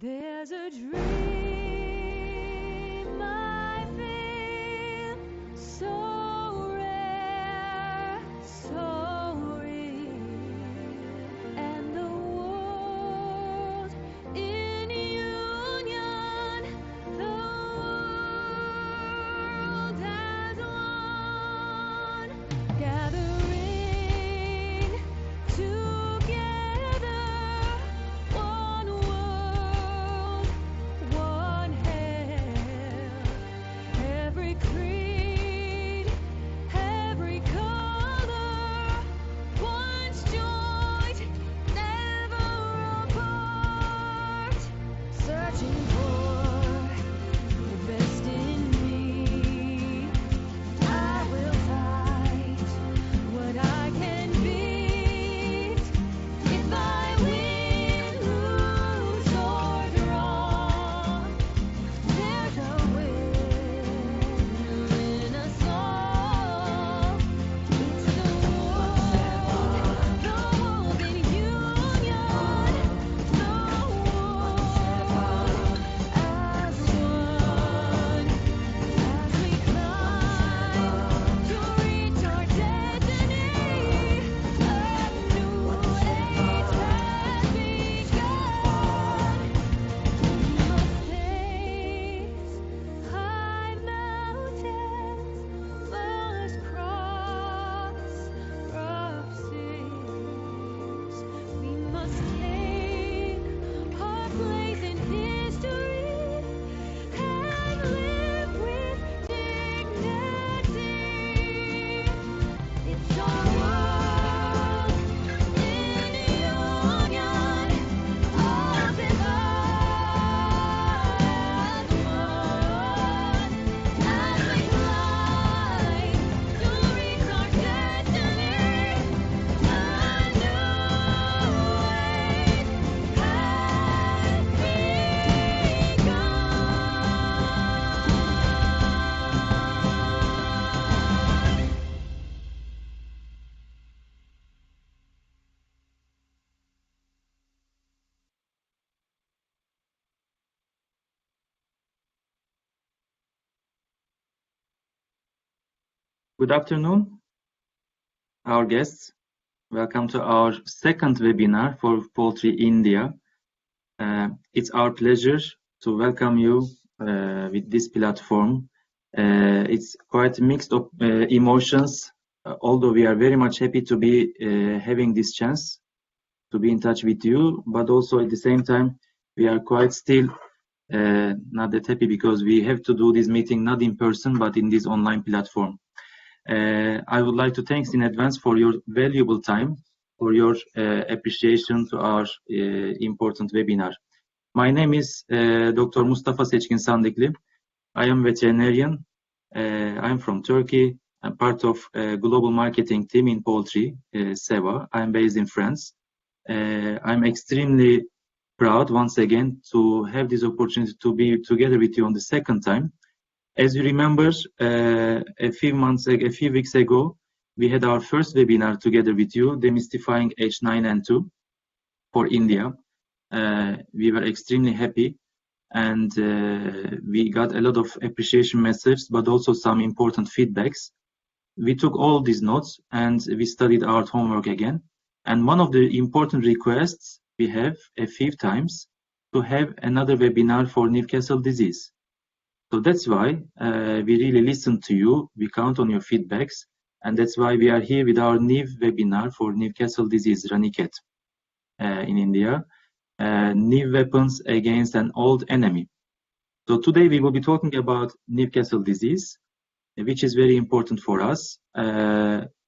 There's a dream I feel so rare, so real, and the world in union, the world as one, gathering together, one world, one hell, every creed, every color, once joined, never apart, searching for the best in me. I will fight what I can beat. If I win, lose, or draw, there's a winner in us all. It's the world in union, the world as one, as we climb to reach our destiny. A new age has begun. We must face high mountains, must cross rough seas. We must take our place in history and live with dignity. It's our world in union, all as one, as we climb to reach our destiny. A new age has begun. Good afternoon, our guests. Welcome to our second webinar for Poultry India. It's our pleasure to welcome you with this platform. It's quite mixed of emotions, although we are very much happy to be having this chance to be in touch with you, but also at the same time, we are quite still not that happy because we have to do this meeting not in person, but in this online platform. I would like to thank in advance for your valuable time, for your appreciation to our important webinar. My name is Dr. Mustafa Seçkin Sandikli. I am veterinarian. I'm from Turkey. I'm part of global marketing team in Poultry, Ceva. I'm based in France. I'm extremely proud once again to have this opportunity to be together with you on the second time. As you remember, a few weeks ago, we had our first webinar together with you, demystifying H9N2 for India. We were extremely happy, and we got a lot of appreciation messages, but also some important feedbacks. We took all these notes and we studied our homework again. And one of the important requests we have a few times to have another webinar for Newcastle disease. So that's why we really listen to you, we count on your feedbacks, and that's why we are here with our new webinar for Newcastle disease, Ranikhet, in India, new weapons against an old enemy. So today we will be talking about Newcastle disease, which is very important for us.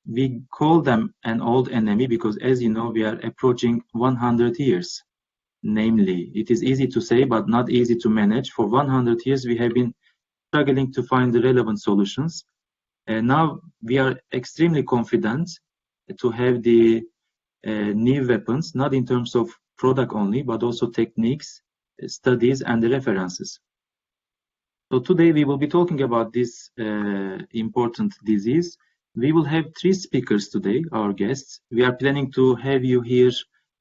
We call them an old enemy because, as you know, we are approaching 100 years. Namely, it is easy to say, but not easy to manage. For 100 years, we have been struggling to find the relevant solutions. And now we are extremely confident to have the new weapons, not in terms of product only, but also techniques, studies, and the references. So today we will be talking about this important disease. We will have 3 speakers today, our guests. We are planning to have you here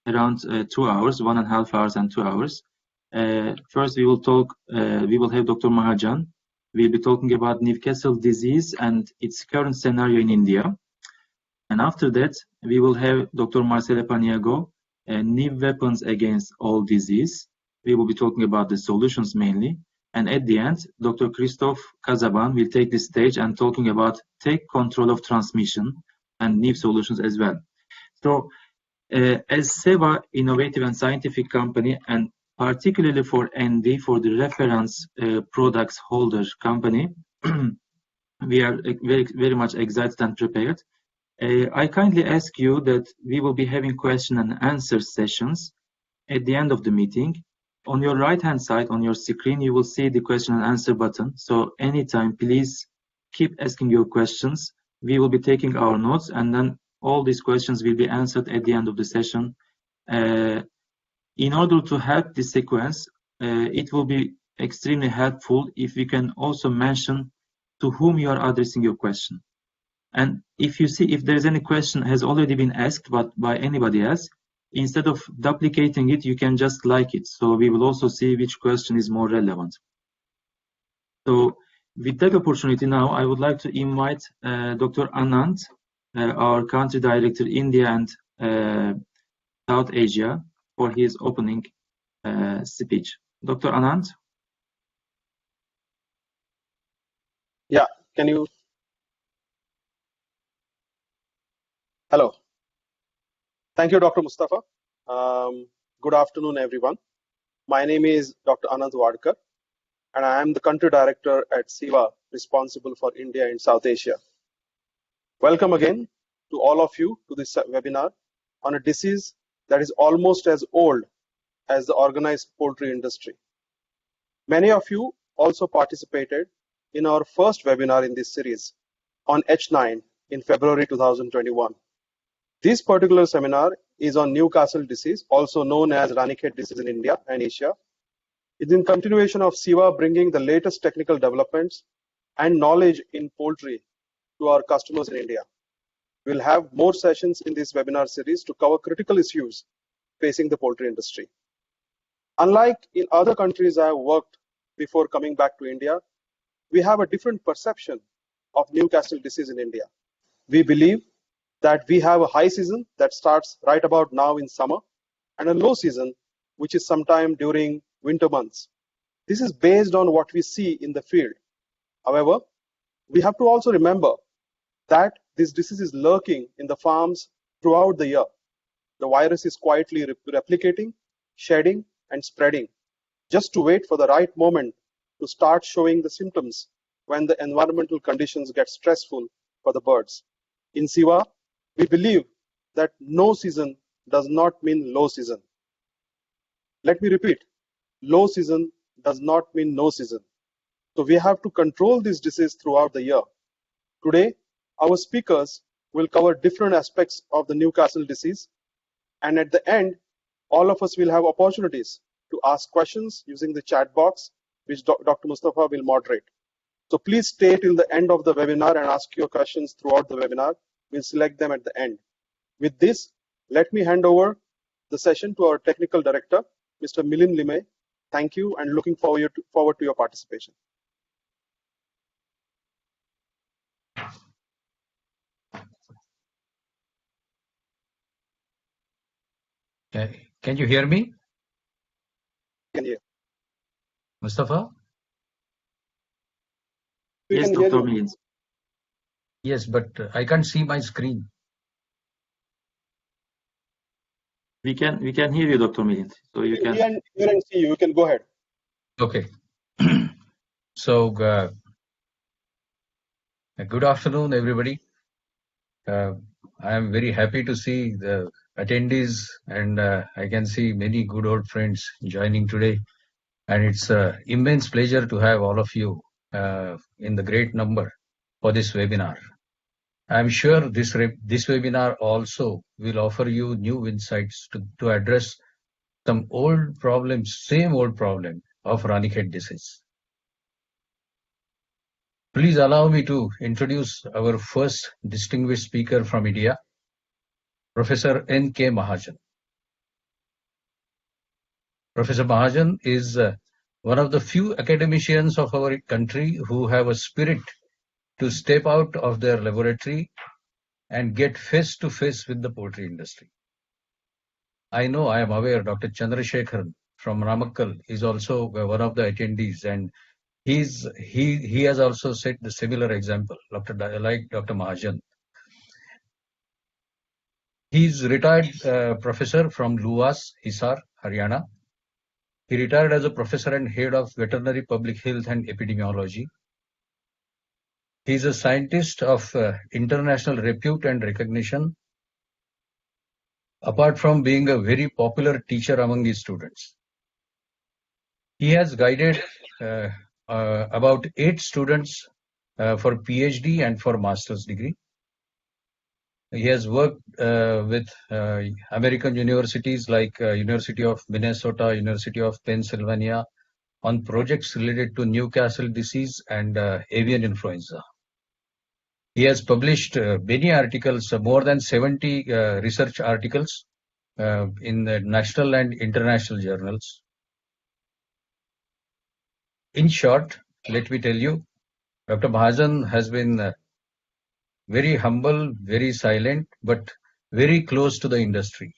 around 2 hours, 1.5 hours and 2 hours. First, we will have Dr. Mahajan. We'll be talking about Newcastle disease and its current scenario in India. And after that, we will have Dr. Marcela Paniago, new weapons against all disease. We will be talking about the solutions mainly. And at the end, Dr. Christophe Casaban will take the stage and talking about take control of transmission and new solutions as well. So, as Ceva innovative and scientific company, and particularly for ND, for the reference products holder company, we are very much excited and prepared. I kindly ask you that we will be having question and answer sessions at the end of the meeting. On your right-hand side on your screen, you will see the question and answer button. So anytime, please keep asking your questions. We will be taking our notes, and then all these questions will be answered at the end of the session. In order to help this sequence, it will be extremely helpful if we can also mention to whom you are addressing your question. And if you see if there is any question has already been asked but by anybody else, instead of duplicating it, you can just like it. So we will also see which question is more relevant. So with that opportunity now, I would like to invite Dr. Anand, our country director, India and South Asia, for his opening speech. Dr. Anand? Yeah, can you? Hello. Thank you, Dr. Mustafa. Good afternoon, everyone. My name is Dr. Anand Wadkar, and I am the country director at Ceva, responsible for India and South Asia. Welcome again to all of you to this webinar on a disease that is almost as old as the organized poultry industry. Many of you also participated in our first webinar in this series on H9 in February 2021. This particular seminar is on Newcastle disease, also known as Ranikhet disease in India and Asia. It's in continuation of Ceva bringing the latest technical developments and knowledge in poultry to our customers in India. We'll have more sessions in this webinar series to cover critical issues facing the poultry industry. Unlike in other countries I have worked before coming back to India, we have a different perception of Newcastle disease in India. We believe that we have a high season that starts right about now in summer and a low season which is sometime during winter months. This is based on what we see in the field. However, we have to also remember that this disease is lurking in the farms throughout the year. The virus is quietly replicating, shedding, and spreading, just to wait for the right moment to start showing the symptoms when the environmental conditions get stressful for the birds. In Ceva, we believe that no season does not mean low season. Let me repeat, low season does not mean no season. So we have to control this disease throughout the year. Today, our speakers will cover different aspects of the Newcastle disease, and at the end, all of us will have opportunities to ask questions using the chat box, which Dr. Mustafa will moderate. So please stay till the end of the webinar and ask your questions throughout the webinar. We'll select them at the end. With this, let me hand over the session to our technical director, Mr. Milind Limay. Thank you and looking forward to your participation. Can you hear me? Can you? Mustafa? Yes, Dr. Milind. Yes, but I can't see my screen. We can hear you, Dr. Milind. So you can hear and see you. You can go ahead. Okay. So good afternoon, everybody. I am very happy to see the attendees, and I can see many good old friends joining today. And it's an immense pleasure to have all of you in the great number for this webinar. I'm sure this webinar also will offer you new insights to address some old problems, same old problem of Ranikhet disease. Please allow me to introduce our first distinguished speaker from India, Professor N.K. Mahajan. Professor Mahajan is one of the few academicians of our country who have a spirit to step out of their laboratory and get face to face with the poultry industry. I am aware Dr. Chandrasekharan from Ramakkal is also one of the attendees, and he has also set the similar example, like Dr. Mahajan. He's retired professor from Luwas, Hisar, Haryana. He retired as a professor and head of veterinary public health and epidemiology. He is a scientist of international repute and recognition, apart from being a very popular teacher among his students. He has guided about 8 students for PhD and for master's degree. He has worked with American universities like University of Minnesota, University of Pennsylvania on projects related to Newcastle disease and avian influenza. He has published many articles, more than 70 research articles in the national and international journals. In short, let me tell you, Dr. Mahajan has been very humble, very silent, but very close to the industry.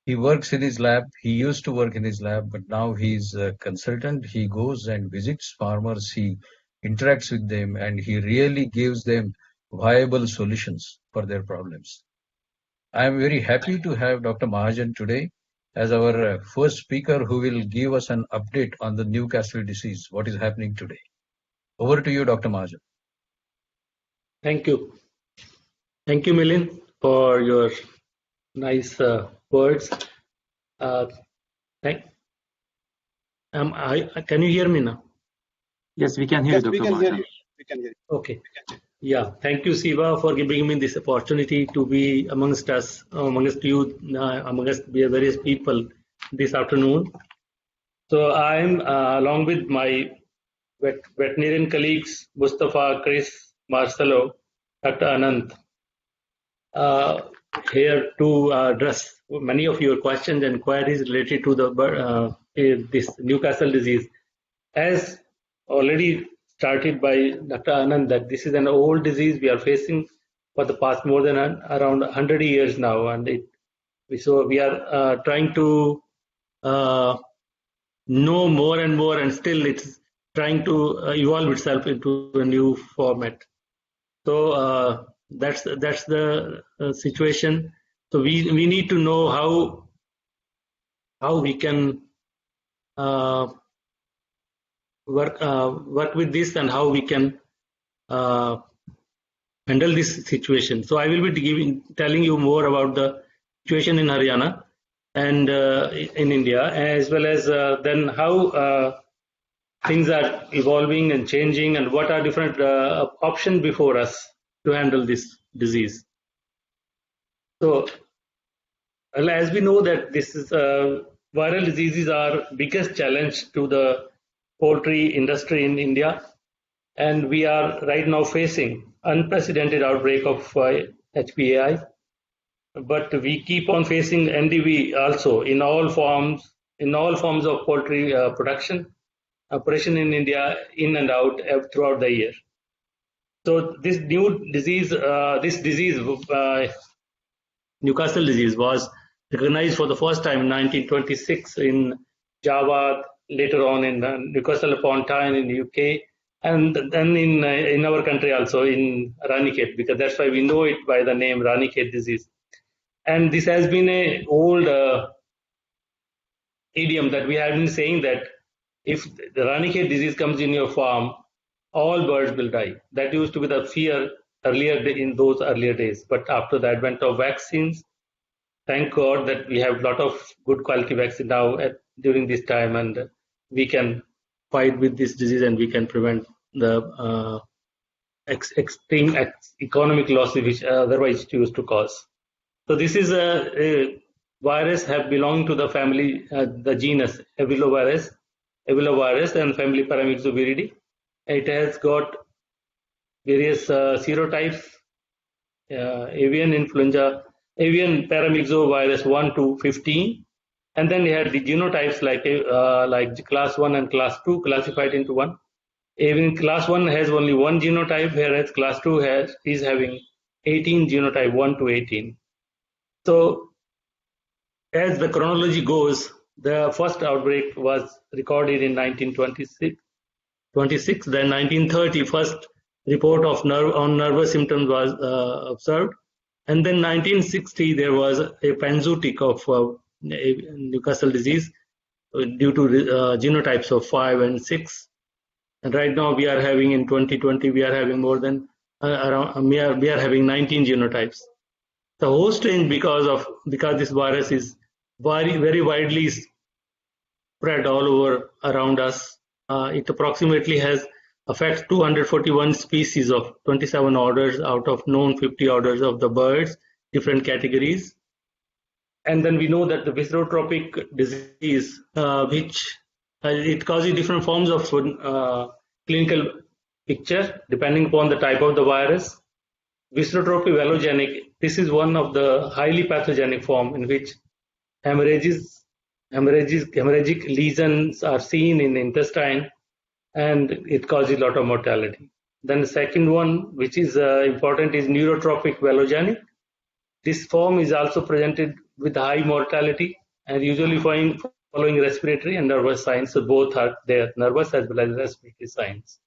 He works in his lab. He used to work in his lab, but now he's a consultant. He goes and visits farmers. He interacts with them, and he really gives them viable solutions for their problems. I am very happy to have Dr. Mahajan today as our first speaker who will give us an update on the Newcastle disease, what is happening today. Over to you, Dr. Mahajan. Thank you. Thank you, Milind, for your nice words. Can you hear me now? Yes, we can hear Yes, you, we Dr. can hear Mahajan. you. We can hear you. Okay. Yeah. Thank you, Ceva, for giving me this opportunity to be amongst us, amongst you, amongst various people this afternoon. So I'm along with my veterinarian colleagues, Mustafa, Chris, Marcelo, Dr. Anand, here to address many of your questions and queries related to the this Newcastle disease. As already started by Dr. Anand, that this is an old disease we are facing for the past more than around 100 years now, and we are trying to know more and more, and still it's trying to evolve itself into a new format. So that's the situation. So we need to know how we can work with this and how we can handle this situation. So I will be telling you more about the situation in Haryana and in India, as well as then how things are evolving and changing, and what are different options before us to handle this disease. So, as we know that this is viral diseases are biggest challenge to the poultry industry in India, and we are right now facing unprecedented outbreak of HPAI. But we keep on facing NDV also in all forms of poultry production operation in India, in and out throughout the year. So this new disease, Newcastle disease, was recognized for the first time in 1926 in Java, later on in Newcastle upon Tyne in the UK, and then in our country also in Ranikhet, because that's why we know it by the name Ranikhet disease. And this has been an old idiom that we have been saying, that if the Ranikhet disease comes in your farm, all birds will die. That used to be the fear in those earlier days. But after the advent of vaccines, thank God that we have a lot of good quality vaccine now during this time, and we can fight with this disease and we can prevent the extreme economic losses which otherwise it used to cause. So this is a virus have belonged to the family, the genus Avilovirus and family Paramyxoviridae. It has got various serotypes, avian paramyxovirus 1 to 15, And then they had the genotypes like class 1 and class 2 classified into one. Even class 1 has only one genotype, whereas class 2 is having 18 genotype, 1 to 18. So as the chronology goes, the first outbreak was recorded in 1926. Then 1930, first report of nervous symptoms was observed. And then 1960, there was a panzootic of Newcastle disease due to genotypes of 5 and 6. And right now we are having in 2020, we are having more than we are having 19 genotypes. The host range, because this virus is very widely spread all over around us, it approximately affects 241 species of 27 orders out of known 50 orders of the birds, different categories. And then we know that the viscerotropic disease, which it causes different forms of clinical picture depending upon the type of the virus. Viscerotropy velogenic, this is one of the highly pathogenic form in which hemorrhagic lesions are seen in the intestine, and it causes a lot of mortality. Then the second one, which is important, is neurotropic velogenic. This form is also presented with high mortality and usually following respiratory and nervous signs. So both are there, nervous as well as respiratory signs.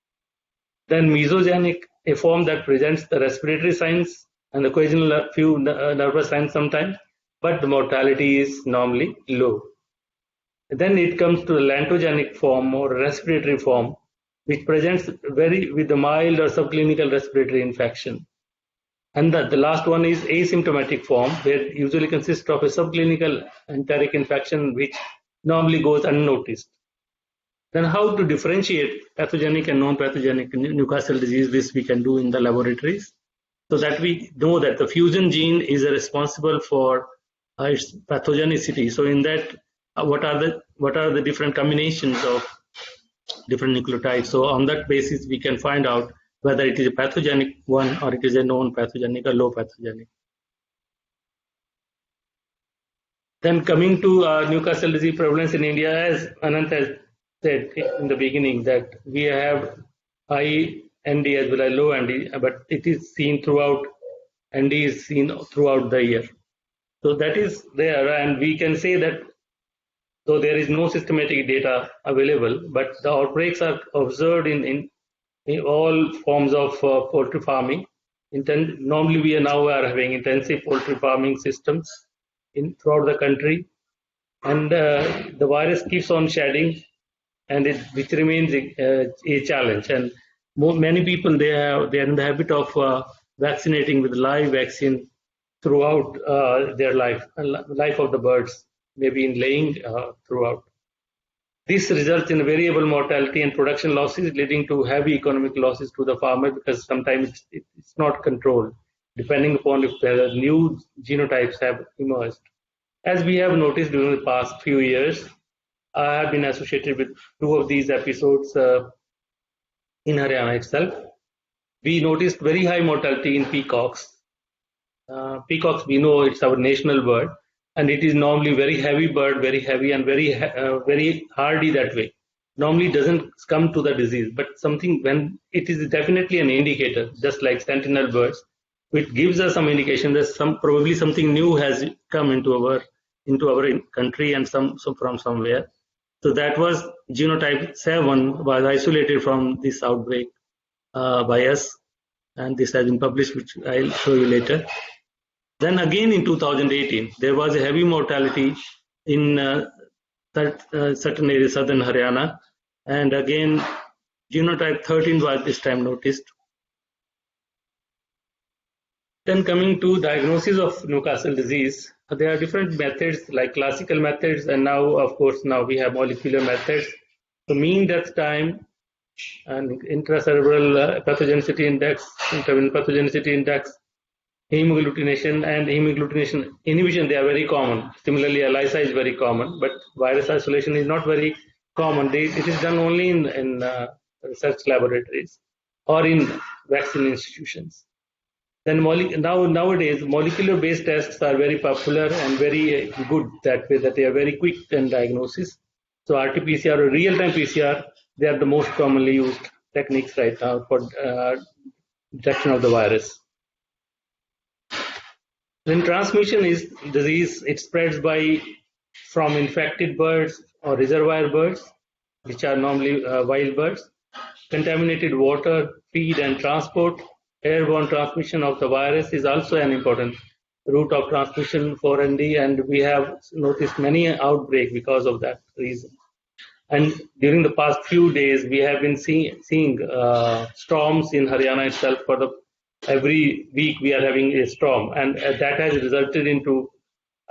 Then mesogenic, a form that presents the respiratory signs and occasional few nervous signs sometimes, but the mortality is normally low. Then it comes to the lantogenic form or respiratory form, which presents with a mild or subclinical respiratory infection. And the last one is asymptomatic form, where it usually consists of a subclinical enteric infection, which normally goes unnoticed. Then how to differentiate pathogenic and non-pathogenic Newcastle disease, this we can do in the laboratories, so that we know that the fusion gene is responsible for its pathogenicity. So in that, what are the different combinations of different nucleotides? So on that basis, we can find out whether it is a pathogenic one or it is a non-pathogenic or low pathogenic. Then coming to Newcastle disease prevalence in India, as Anant has said in the beginning, that we have high ND as well as low ND, but it is seen throughout, ND is seen throughout the year. So that is there, and we can say that though there is no systematic data available, but the outbreaks are observed in all forms of poultry farming. Normally we are having intensive poultry farming systems throughout the country, and the virus keeps on shedding, and which remains a challenge. And many people they are in the habit of vaccinating with live vaccine throughout their life of the birds, maybe in laying throughout. This results in variable mortality and production losses, leading to heavy economic losses to the farmer, because sometimes it's not controlled, depending upon if there are new genotypes have emerged. As we have noticed during the past few years, I have been associated with 2 of these episodes in Haryana itself. We noticed very high mortality in peacocks. Peacocks, we know it's our national bird, and it is normally very heavy bird, very heavy and very hardy that way. Normally doesn't come to the disease, but something when it is definitely an indicator, just like sentinel birds, which gives us some indication that probably something new has come into our country and some from somewhere. So that was genotype 7 was isolated from this outbreak by us, and this has been published, which I'll show you later. Then again in 2018, there was a heavy mortality in certain areas, southern Haryana, and again genotype 13 was this time noticed. Then coming to diagnosis of Newcastle disease, there are different methods like classical methods, and now of course we have molecular methods. So mean death time and intracerebral pathogenicity index, intravenous pathogenicity index, hemagglutination and hemagglutination inhibition, they are very common. Similarly, ELISA is very common, but virus isolation is not very common. It is done only in research laboratories or in vaccine institutions. Then nowadays molecular-based tests are very popular and very good that way, that they are very quick in diagnosis. So RT-PCR or real-time PCR, they are the most commonly used techniques right now for detection of the virus. When transmission is disease, it spreads from infected birds or reservoir birds, which are normally wild birds, contaminated water, feed and transport. Airborne transmission of the virus is also an important route of transmission for ND, and we have noticed many outbreaks because of that reason. And during the past few days, we have been seeing storms in Haryana itself. Every week we are having a storm, and that has resulted into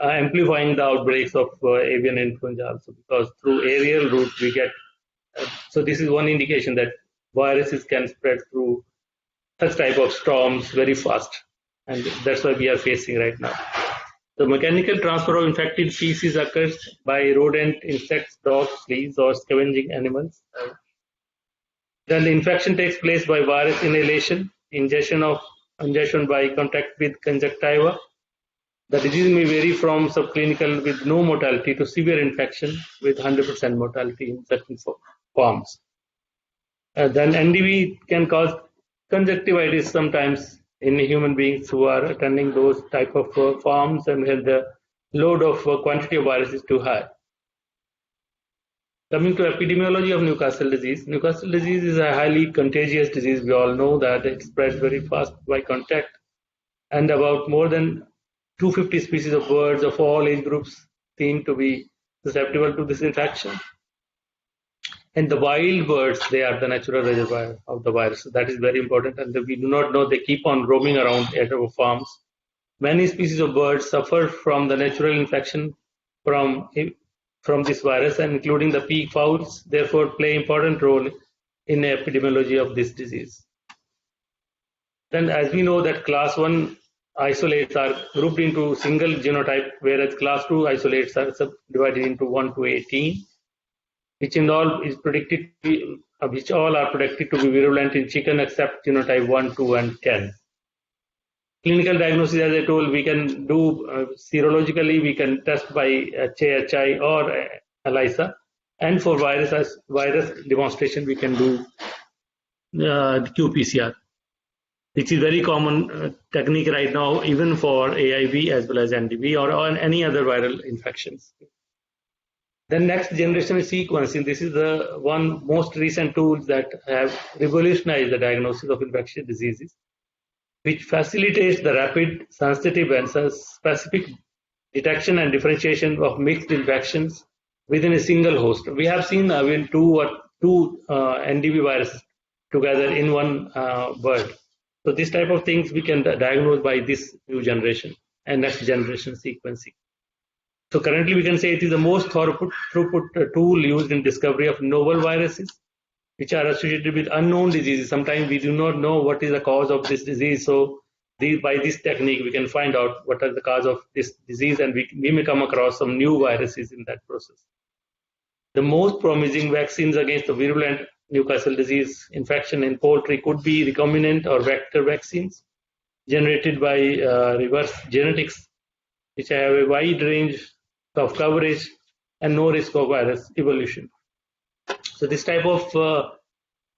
amplifying the outbreaks of avian influenza also, because through aerial route we get. So this is one indication that viruses can spread through such type of storms very fast, and that's what we are facing right now. The mechanical transfer of infected species occurs by rodent, insects, dogs, fleas, or scavenging animals. Then the infection takes place by virus inhalation, ingestion by contact with conjunctiva. The disease may vary from subclinical with no mortality to severe infection with 100% mortality in certain forms. Then NDV can cause conjunctivitis sometimes in human beings who are attending those type of farms and where the load of quantity of virus is too high. Coming to epidemiology of Newcastle disease. Newcastle disease is a highly contagious disease. We all know that it spreads very fast by contact, and about more than 250 species of birds of all age groups seem to be susceptible to this infection. And the wild birds, they are the natural reservoir of the virus. So that is very important, and we do not know, they keep on roaming around at our farms. Many species of birds suffer from the natural infection from this virus, and including the peafowls, therefore play important role in the epidemiology of this disease. Then as we know that class 1 isolates are grouped into single genotype, whereas class 2 isolates are subdivided into 1 to 18. Which all are predicted to be virulent in chicken except genotype 1, 2, and 10. Clinical diagnosis, as I told, we can do serologically, we can test by HAHI or ELISA, and for virus demonstration, we can do qPCR, which is very common technique right now, even for AIV as well as NDV or any other viral infections. Then next generation sequencing. This is the one most recent tools that have revolutionized the diagnosis of infectious diseases, which facilitates the rapid, sensitive, and specific detection and differentiation of mixed infections within a single host. We have seen two NDV viruses together in one bird. So this type of things we can diagnose by this new generation and next generation sequencing. So currently we can say it is the most throughput tool used in discovery of novel viruses, which are associated with unknown diseases. Sometimes we do not know what is the cause of this disease. So by this technique, we can find out what is the cause of this disease, and we may come across some new viruses in that process. The most promising vaccines against the virulent Newcastle disease infection in poultry could be recombinant or vector vaccines generated by reverse genetics, which have a wide range of coverage and no risk of virus evolution. So this type of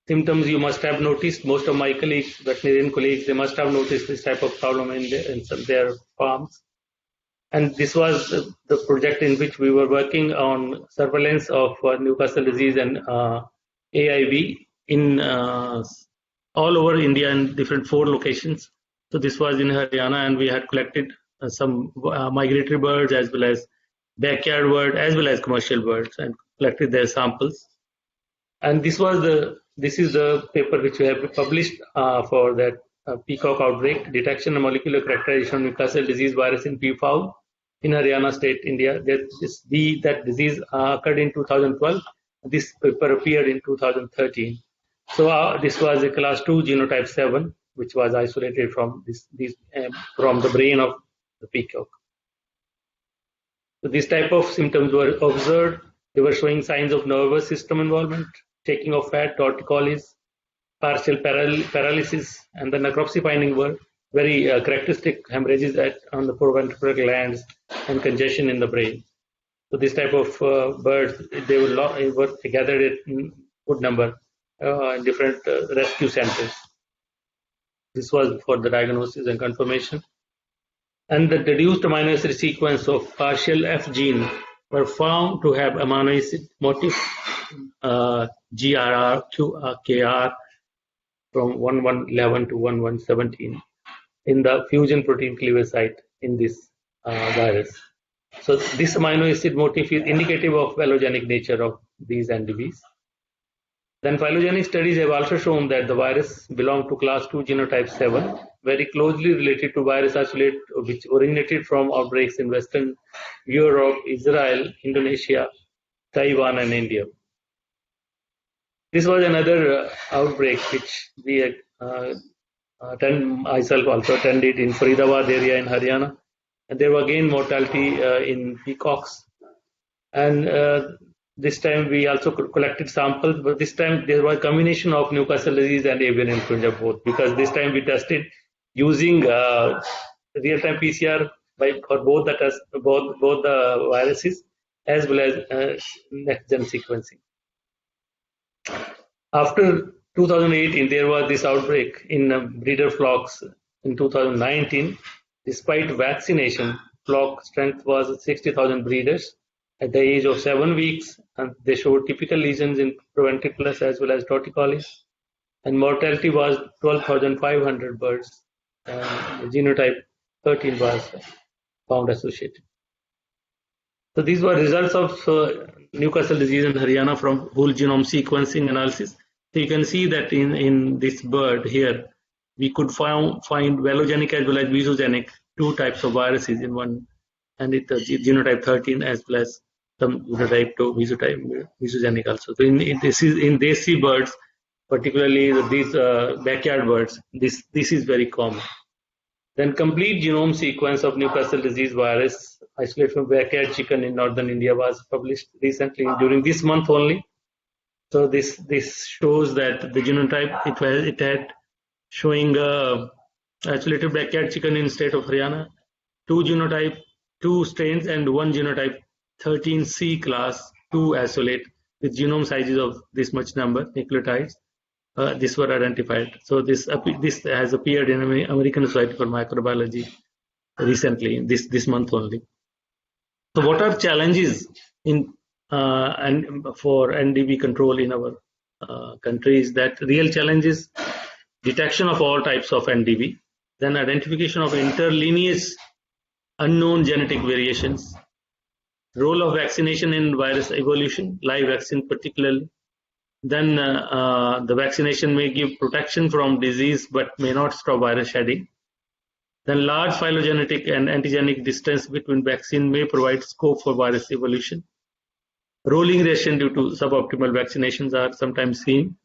symptoms you must have noticed. Most of my colleagues, veterinarian colleagues, they must have noticed this type of problem in their farms. And this was the project in which we were working on surveillance of Newcastle disease and AIV in all over India in different 4 locations. So this was in Haryana, and we had collected some migratory birds as well as backyard birds as well as commercial birds and collected their samples. And this is the paper which we have published for that peacock outbreak, detection and molecular characterization of Newcastle disease virus in peafowl in Haryana state, India. That disease occurred in 2012. This paper appeared in 2013. So this was a class 2 genotype 7, which was isolated from from the brain of the peacock. So this type of symptoms were observed. They were showing signs of nervous system involvement, taking of fat, torticollis, partial paralysis, and the necropsy finding were very characteristic hemorrhages on the foraventricular glands and congestion in the brain. So this type of birds, they were gathered in good number in different rescue centers. This was for the diagnosis and confirmation. And the deduced amino acid sequence of partial F gene were found to have amino acid motif GRR, KR from 1111 to 1117 in the fusion protein cleavage site in this virus. So this amino acid motif is indicative of allogenic nature of these NDVs. Then phylogenetic studies have also shown that the virus belonged to class 2 genotype 7, very closely related to virus isolate which originated from outbreaks in Western Europe, Israel, Indonesia, Taiwan, and India. This was another outbreak which we myself also attended in Faridabad area in Haryana. And there was again mortality in peacocks. And this time we also collected samples, but this time there was a combination of Newcastle disease and avian influenza both, because this time we tested using real-time PCR for both the viruses as well as next-gen sequencing. After 2018, there was this outbreak in breeder flocks in 2019. Despite vaccination, flock strength was 60,000 breeders at the age of 7 weeks, and they showed typical lesions in proventriculus as well as torticollis, and mortality was 12,500 birds, and the genotype 13 was found associated. So these were results of Newcastle disease in Haryana from whole genome sequencing analysis. So you can see that in this bird here, we could find velogenic as well as mesogenic, two types of viruses in one, and it's genotype 13 as well as some genotype 2 mesogenic also. So in desi birds, particularly these backyard birds, this is very common. Then complete genome sequence of Newcastle disease virus isolated from backyard chicken in northern India was published recently during this month only. So this shows that the genotype it had showing isolated backyard chicken in state of Haryana, two strains and one genotype 13C class 2 isolate with genome sizes of this much number nucleotides. This were identified. So this has appeared in American Society for Microbiology recently, this month only. So what are challenges in and for NDV control in our countries? That real challenges: detection of all types of NDV, then identification of interlineage unknown genetic variations, role of vaccination in virus evolution, live vaccine particularly. Then the vaccination may give protection from disease but may not stop virus shedding. Then large phylogenetic and antigenic distance between vaccine may provide scope for virus evolution. Rolling ration due to suboptimal vaccinations are sometimes seen.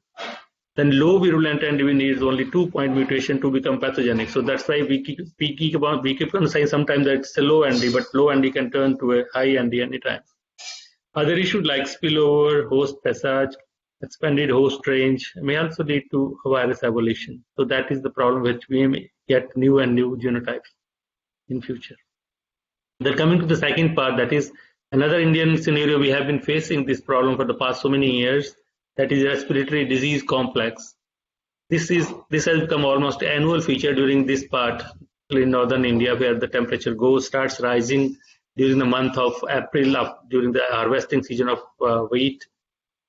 Then low virulent NDV needs only 2-point mutation to become pathogenic. So that's why we keep on saying sometimes that it's a low ND, but low ND can turn to a high ND anytime. Other issues like spillover, host passage, expanded host range may also lead to virus evolution. So that is the problem which we may get new genotypes in future. Then coming to the second part, that is another Indian scenario. We have been facing this problem for the past so many years. That is respiratory disease complex. This has become almost an annual feature during this part in northern India, where the temperature starts rising during the month of April, during the harvesting season of wheat,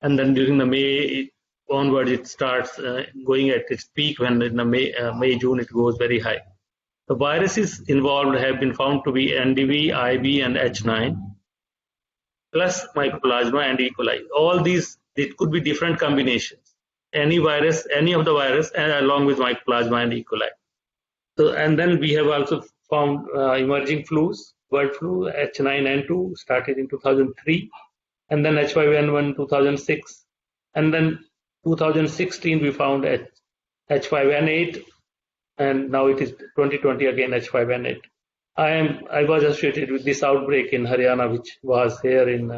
and then during the May onwards it starts going at its peak when in the May, June it goes very high. The viruses involved have been found to be NDV, IB, and H9, plus Mycoplasma and E. coli. All these, it could be different combinations. Any of the virus, and along with Mycoplasma and E. coli. So, and then we have also found emerging flus, bird flu, H9N2 started in 2003, and then H5N1 2006, and then 2016 we found H5N8, and now it is 2020 again H5N8. I was associated with this outbreak in Haryana, which was here in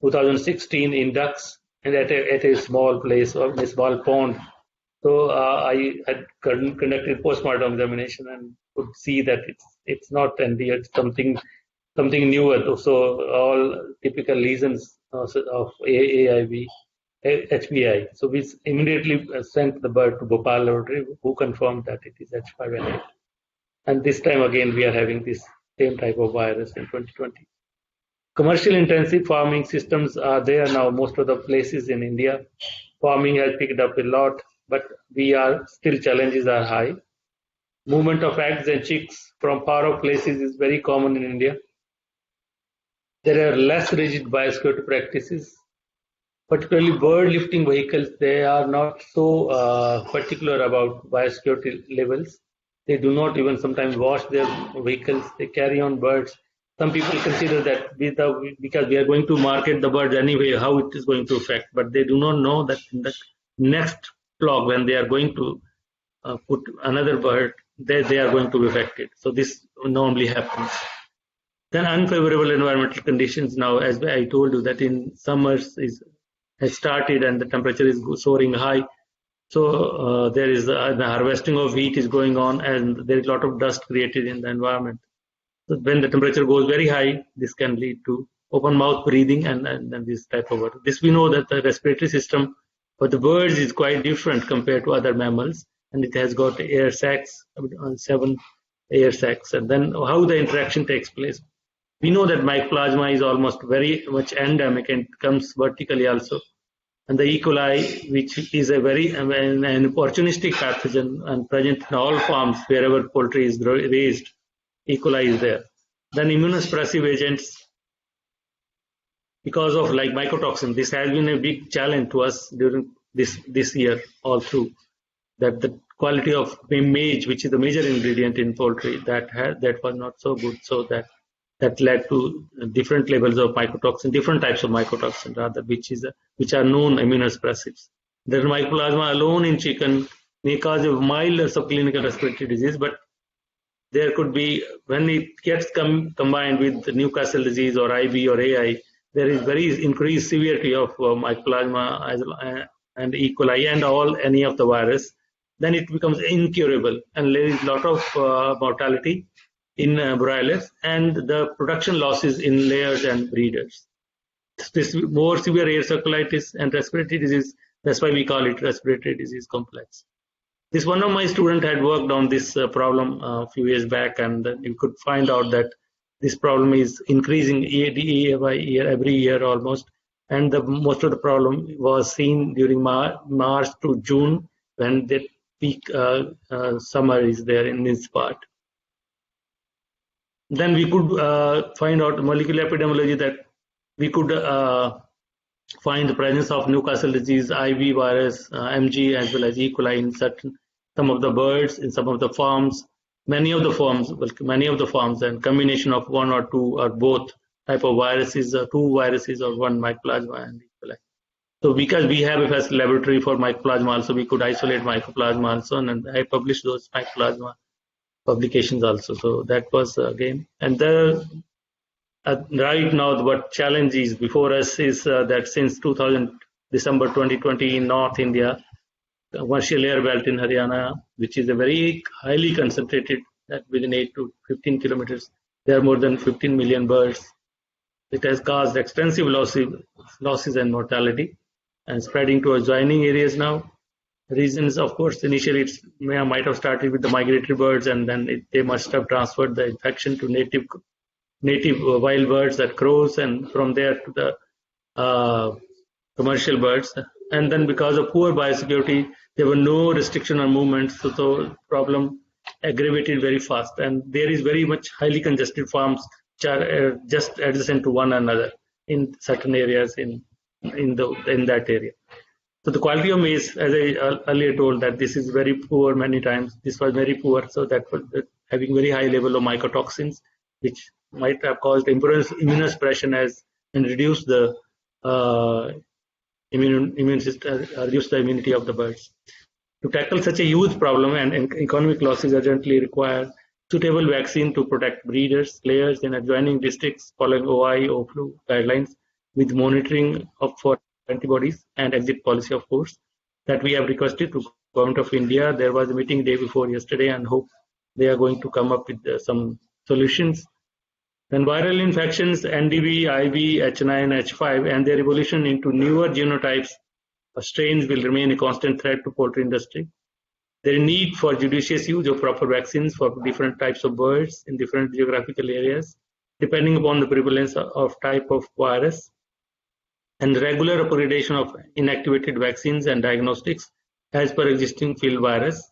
2016 in ducks, and at a small place or a small pond So I had conducted postmortem examination and could see that it's not ND, it's something newer. So all typical lesions of AIV, HBI. So we immediately sent the bird to Bhopal laboratory, who confirmed that it is H5N8. And this time again, we are having this same type of virus in 2020. Commercial intensive farming systems are there now, most of the places in India. Farming has picked up a lot, but still challenges are high. Movement of eggs and chicks from far off places is very common in India. There are less rigid biosecurity practices, particularly bird lifting vehicles. They are not so particular about biosecurity levels. They do not even sometimes wash their vehicles. They carry on birds. Some people consider that because we are going to market the birds anyway, how it is going to affect. But they do not know that in the next flock, when they are going to put another bird, they are going to be affected. So this normally happens. Then unfavorable environmental conditions now, as I told you, that in summers has started and the temperature is soaring high. So there is the harvesting of wheat is going on, and there is a lot of dust created in the environment. So when the temperature goes very high, this can lead to open mouth breathing and this type of work. This we know that the respiratory system for the birds is quite different compared to other mammals, and it has got air sacs, 7 air sacs, and then how the interaction takes place. We know that mycoplasma is almost very much endemic and comes vertically also. And the E. coli, which is a very an opportunistic pathogen and present in all farms wherever poultry is raised, E. coli is there. Then immunosuppressive agents, because of like mycotoxin, this has been a big challenge to us during this year all through. That the quality of maize, which is the major ingredient in poultry, that was not so good. So that led to different levels of mycotoxin, different types of mycotoxin rather, which are known immunosuppressives. The mycoplasma alone in chicken may cause a mild subclinical respiratory disease, but there could be, when it gets combined with the Newcastle disease or IB or AI, there is very increased severity of mycoplasma and E. coli and any of the virus. Then it becomes incurable, and there is a lot of mortality in broilers and the production losses in layers and breeders. This more severe air circulitis and respiratory disease, that's why we call it respiratory disease complex. This one of my students had worked on this problem a few years back, and you could find out that this problem is increasing year by year, every year almost, and most of the problem was seen during March to June, when the peak summer is there in this part. Then we could find out molecular epidemiology, that we could find the presence of Newcastle disease, IV virus, MG, as well as E. coli in some of the birds, in some of the farms, many of the farms, and combination of one or two or both type of viruses, two viruses or one mycoplasma and E. coli. So because we have a first laboratory for mycoplasma also, we could isolate mycoplasma also, and I published those mycoplasma publications also. So that was again, and right now what challenge is before us is that since December 2020 in North India, commercial air belt in Haryana, which is a very highly concentrated, that within 8 to 15 kilometers, there are more than 15 million birds. It has caused extensive losses and mortality, and spreading to adjoining areas now. Reasons, of course, initially it might have started with the migratory birds, and then they must have transferred the infection to native wild birds, that crows, and from there to the commercial birds. And then because of poor biosecurity, there were no restriction on movements, so the problem aggravated very fast. And there is very much highly congested farms which are just adjacent to one another in certain areas in that area. So the quality of maize, as I earlier told, that this is very poor many times. This was very poor, so that was having very high level of mycotoxins, which might have caused immunosuppression and reduce the immune system, reduce the immunity of the birds. To tackle such a huge problem, and economic losses urgently require suitable vaccine to protect breeders, layers in adjoining districts following OI, OFLU guidelines, with monitoring for antibodies and exit policy, of course, that we have requested to Government of India. There was a meeting day before yesterday, and hope they are going to come up with some solutions. Then viral infections, NDV, IB, H9, H5, and their evolution into newer genotypes or strains will remain a constant threat to poultry industry. There is need for judicious use of proper vaccines for different types of birds in different geographical areas, depending upon the prevalence of type of virus, and regular upgradation of inactivated vaccines and diagnostics as per existing field virus.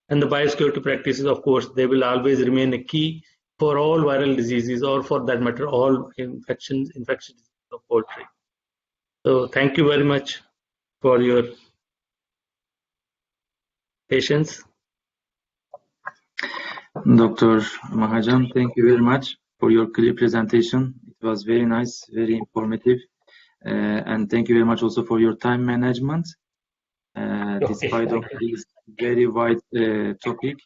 And the biosecurity practices, of course, they will always remain a key for all viral diseases, or for that matter, all infectious diseases of poultry. So thank you very much for your patience. Dr. Mahajan, thank you very much for your clear presentation. It was very nice, very informative. And thank you very much also for your time management. Despite of this very wide topic,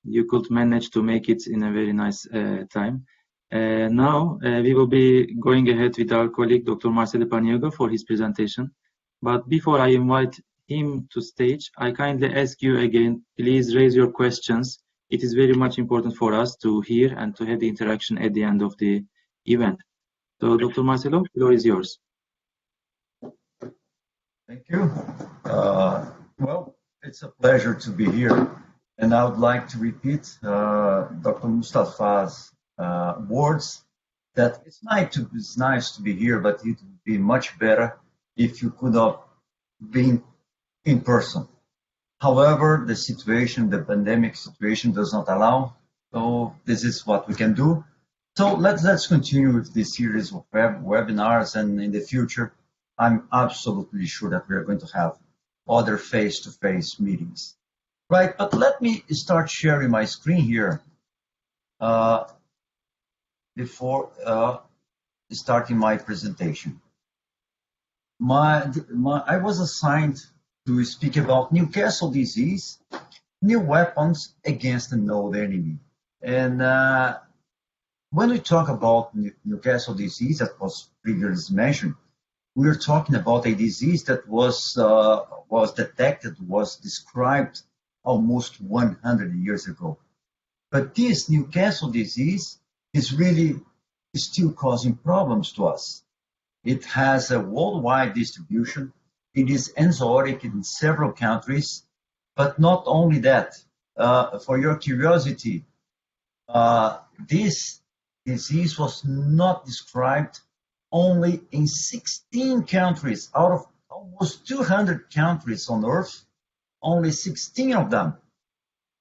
you could manage to make it in a very nice time. Now, we will be going ahead with our colleague, Dr. Marcelo Paniagua, for his presentation. But before I invite him to stage, I kindly ask you again, please raise your questions. It is very much important for us to hear and to have the interaction at the end of the event. So, Dr. Marcelo, the floor is yours. Thank you. Well, it's a pleasure to be here. And I would like to repeat Dr. Mustafa's words that it's nice to be here, but it would be much better if you could have been in person. However, the situation, the pandemic situation does not allow. So this is what we can do. So let's continue with this series of webinars, and in the future, I'm absolutely sure that we are going to have other face-to-face meetings. Right, but let me start sharing my screen here before starting my presentation. I was assigned to speak about Newcastle disease, new weapons against an old enemy. And when we talk about Newcastle disease, that was previously mentioned, we are talking about a disease that was detected, was described almost 100 years ago. But this Newcastle disease is really still causing problems to us. It has a worldwide distribution. It is enzootic in several countries, but not only that. For your curiosity, this disease was not described only in 16 countries out of almost 200 countries on Earth. Only 16 of them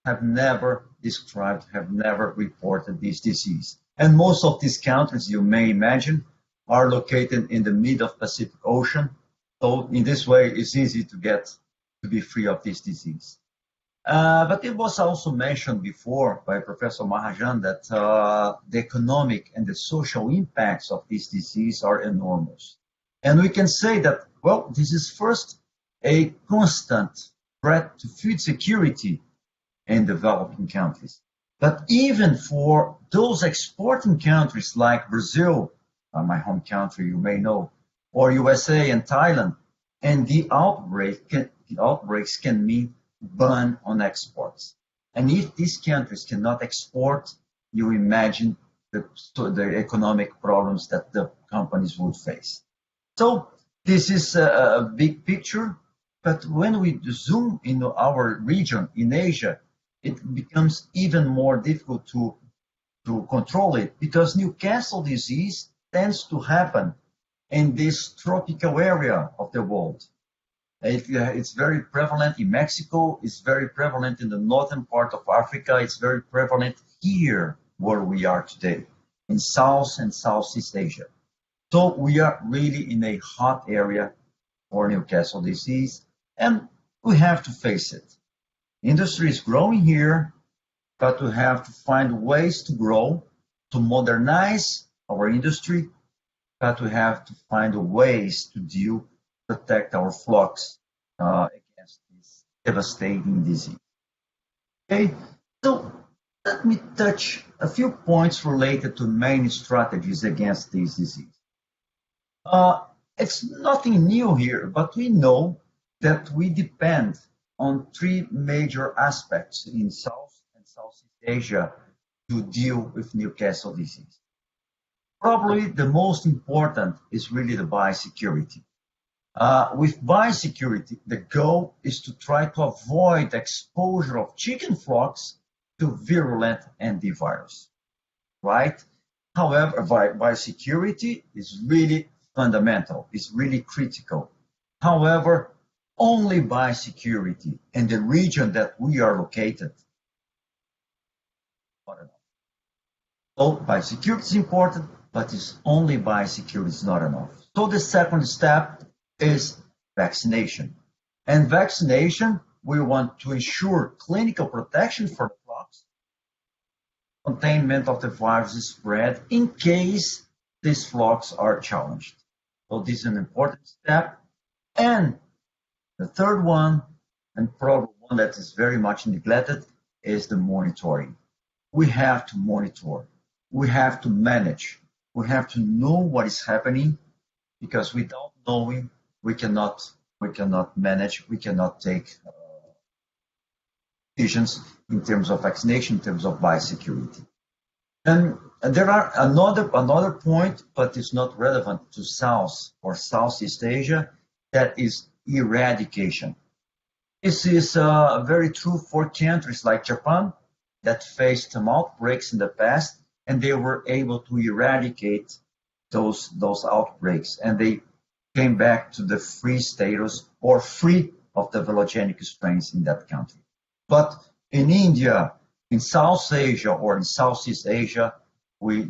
have never described, have never reported this disease. And most of these countries, you may imagine, are located in the mid of Pacific Ocean. So in this way, it's easy to be free of this disease. But it was also mentioned before by Professor Mahajan that the economic and the social impacts of this disease are enormous. And we can say that, well, this is first a constant threat to food security in developing countries. But even for those exporting countries like Brazil, my home country, you may know, or USA and Thailand, and the outbreaks can mean ban on exports. And if these countries cannot export, you imagine the economic problems that the companies would face. So this is a big picture, but when we zoom into our region in Asia, it becomes even more difficult to control it, because Newcastle disease tends to happen in this tropical area of the world. It's very prevalent in Mexico, it's very prevalent in the northern part of Africa, it's very prevalent here where we are today, in South and Southeast Asia. So we are really in a hot area for Newcastle disease, and we have to face it. Industry is growing here, but we have to find ways to grow, to modernize our industry, but we have to find ways to protect our flocks against this devastating disease. Okay, so let me touch a few points related to main strategies against this disease. It's nothing new here, but we know that we depend on three major aspects in South and Southeast Asia to deal with Newcastle disease. Probably the most important is really the biosecurity. With biosecurity, the goal is to try to avoid exposure of chicken flocks to virulent ND virus, right? However, biosecurity is really fundamental, it's really critical. However, only biosecurity in the region that we are located. So biosecurity is important, but it's only biosecurity is not enough. So the second step is vaccination. And vaccination, we want to ensure clinical protection for the flocks, containment of the virus spread in case these flocks are challenged. So this is an important step. And the third one, and probably one that is very much neglected, is the monitoring. We have to monitor. We have to manage. We have to know what is happening, because without knowing, we cannot manage, we cannot take decisions in terms of vaccination, in terms of biosecurity. And there are another point, but it's not relevant to South or Southeast Asia, that is eradication. This is very true for countries like Japan that faced some outbreaks in the past, and they were able to eradicate those outbreaks, and they came back to the free status or free of the velogenic strains in that country. But in India, in South Asia or in Southeast Asia, we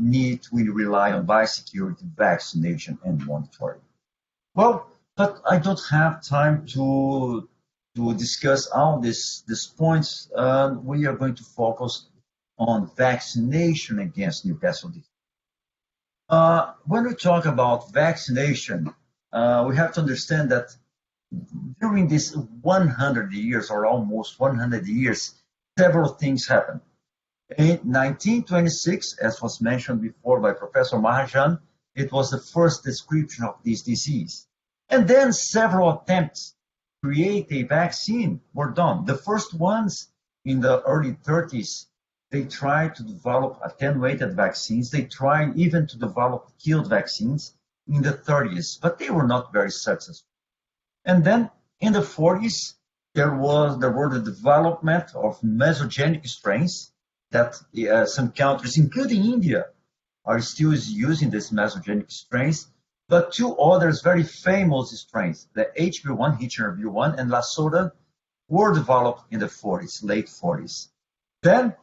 rely on biosecurity, vaccination, and monitoring. Well, but I don't have time to discuss all these points. We are going to focus on vaccination against Newcastle disease. When we talk about vaccination, we have to understand that during this 100 years or almost 100 years, several things happened. In 1926, as was mentioned before by Professor Mahajan, it was the first description of this disease. And then several attempts to create a vaccine were done. The first ones in the early 30s, they tried to develop attenuated vaccines. They tried even to develop killed vaccines in the 30s, but they were not very successful. And then in the 40s, there were the development of mesogenic strains that some countries, including India, are still using these mesogenic strains. But two others very famous strains, the HB1, HRB1, and Lasota, were developed in the 40s, late 40s. Then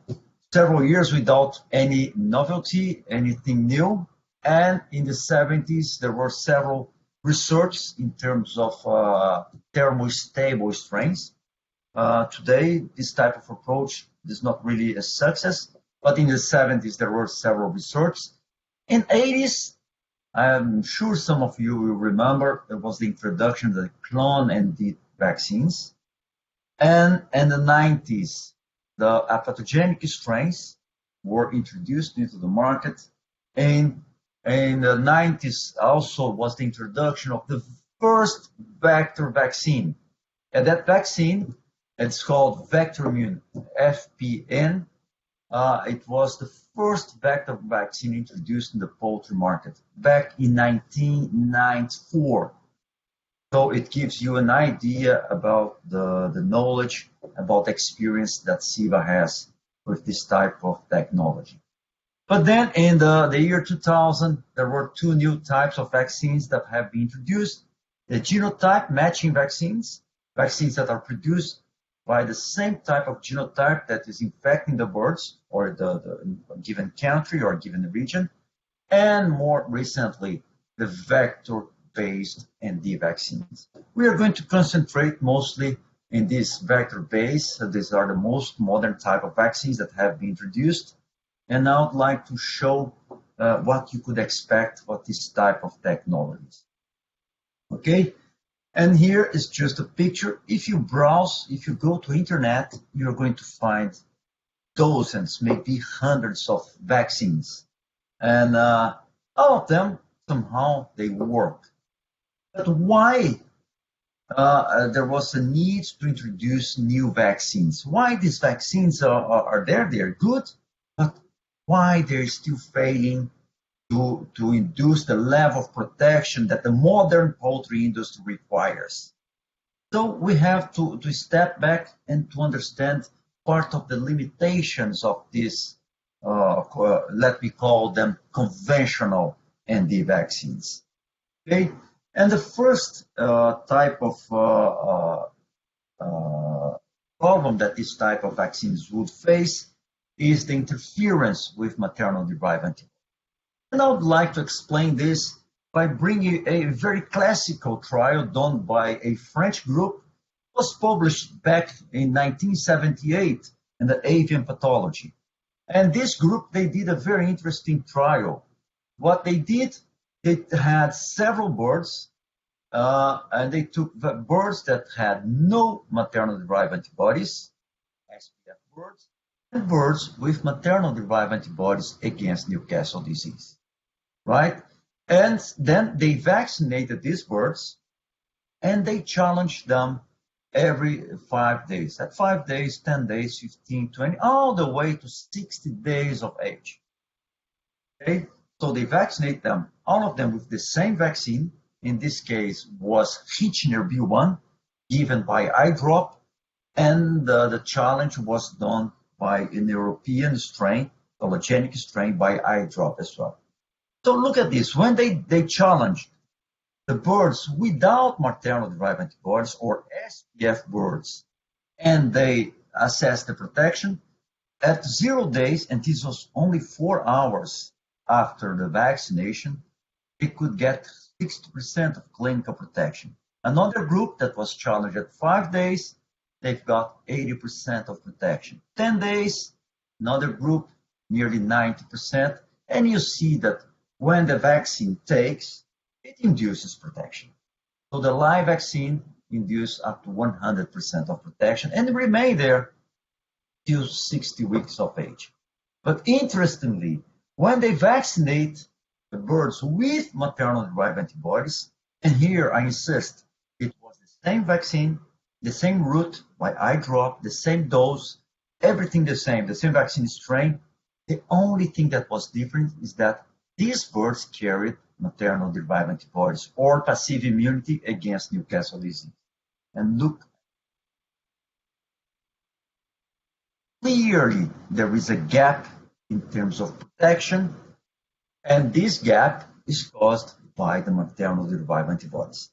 several years without any novelty, anything new. And in the 70s, there were several research in terms of thermostable strains. Today, this type of approach is not really a success, but in the 70s, there were several research. In 80s, I'm sure some of you will remember, there was the introduction of the clone and the vaccines. And in the 90s, the pathogenic strains were introduced into the market. And in the 90s also was the introduction of the first vector vaccine. And that vaccine, it's called Vectorimune, FPN. It was the first vector vaccine introduced in the poultry market back in 1994. So it gives you an idea about the knowledge, about the experience that Ceva has with this type of technology. But then in the year 2000, there were two new types of vaccines that have been introduced. The genotype matching vaccines that are produced by the same type of genotype that is infecting the birds or the given country or given region. And more recently, the vector-based ND vaccines. We are going to concentrate mostly in this vector-based. These are the most modern type of vaccines that have been introduced. And I would like to show what you could expect of this type of technologies. Okay, and here is just a picture. If you browse, if you go to internet, you're going to find dozens, maybe hundreds of vaccines. And all of them, somehow they work. But why there was a need to introduce new vaccines. Why these vaccines are there? They're good, but why they're still failing to induce the level of protection that the modern poultry industry requires. So we have to step back and to understand part of the limitations of this, let me call them conventional ND vaccines. Okay, and the first type of problem that this type of vaccines would face is the interference with maternal-derived antibodies. And I would like to explain this by bringing a very classical trial done by a French group. It was published back in 1978 in the Avian Pathology. And this group, they did a very interesting trial. What they did, they had several birds, and they took the birds that had no maternal-derived antibodies, SPF birds, and birds with maternal-derived antibodies against Newcastle disease, right? And then they vaccinated these birds, and they challenged them every 5 days. At 5 days, 10 days, 15, 20, all the way to 60 days of age. Okay? So they vaccinate them, all of them with the same vaccine. In this case was Hitchner B1, given by eye drop, and the challenge was done by an European strain, allogenic strain, by eye drop as well. So look at this. When they challenged the birds without maternal-derived antibodies or SPF birds, and they assessed the protection, at 0 days, and this was only 4 hours after the vaccination, they could get 60% of clinical protection. Another group that was challenged at 5 days, they've got 80% of protection. 10 days, another group, nearly 90%. And you see that when the vaccine takes, it induces protection. So the live vaccine induces up to 100% of protection and remain there till 60 weeks of age. But interestingly, when they vaccinate the birds with maternal-derived antibodies, and here I insist, it was the same vaccine, the same route by eye drop, the same dose, everything the same vaccine strain. The only thing that was different is that these birds carried maternal-derived antibodies or passive immunity against Newcastle disease. And look, clearly there is a gap in terms of protection, and this gap is caused by the maternal-derived antibodies.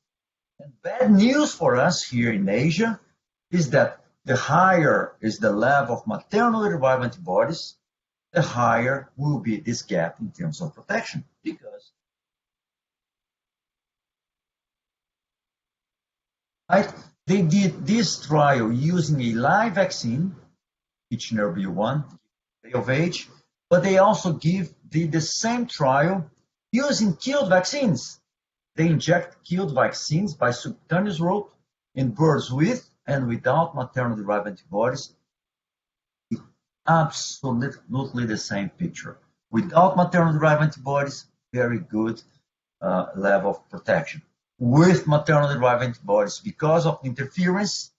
And bad news for us here in Asia is that the higher is the level of maternal-derived antibodies, the higher will be this gap in terms of protection. Because they did this trial using a live vaccine, Hitchner B1, day of age, but they also did the same trial using killed vaccines. They inject killed vaccines by subcutaneous route in birds with and without maternal-derived antibodies. Absolutely the same picture. Without maternal-derived antibodies, very good level of protection. With maternal-derived antibodies, because of interference,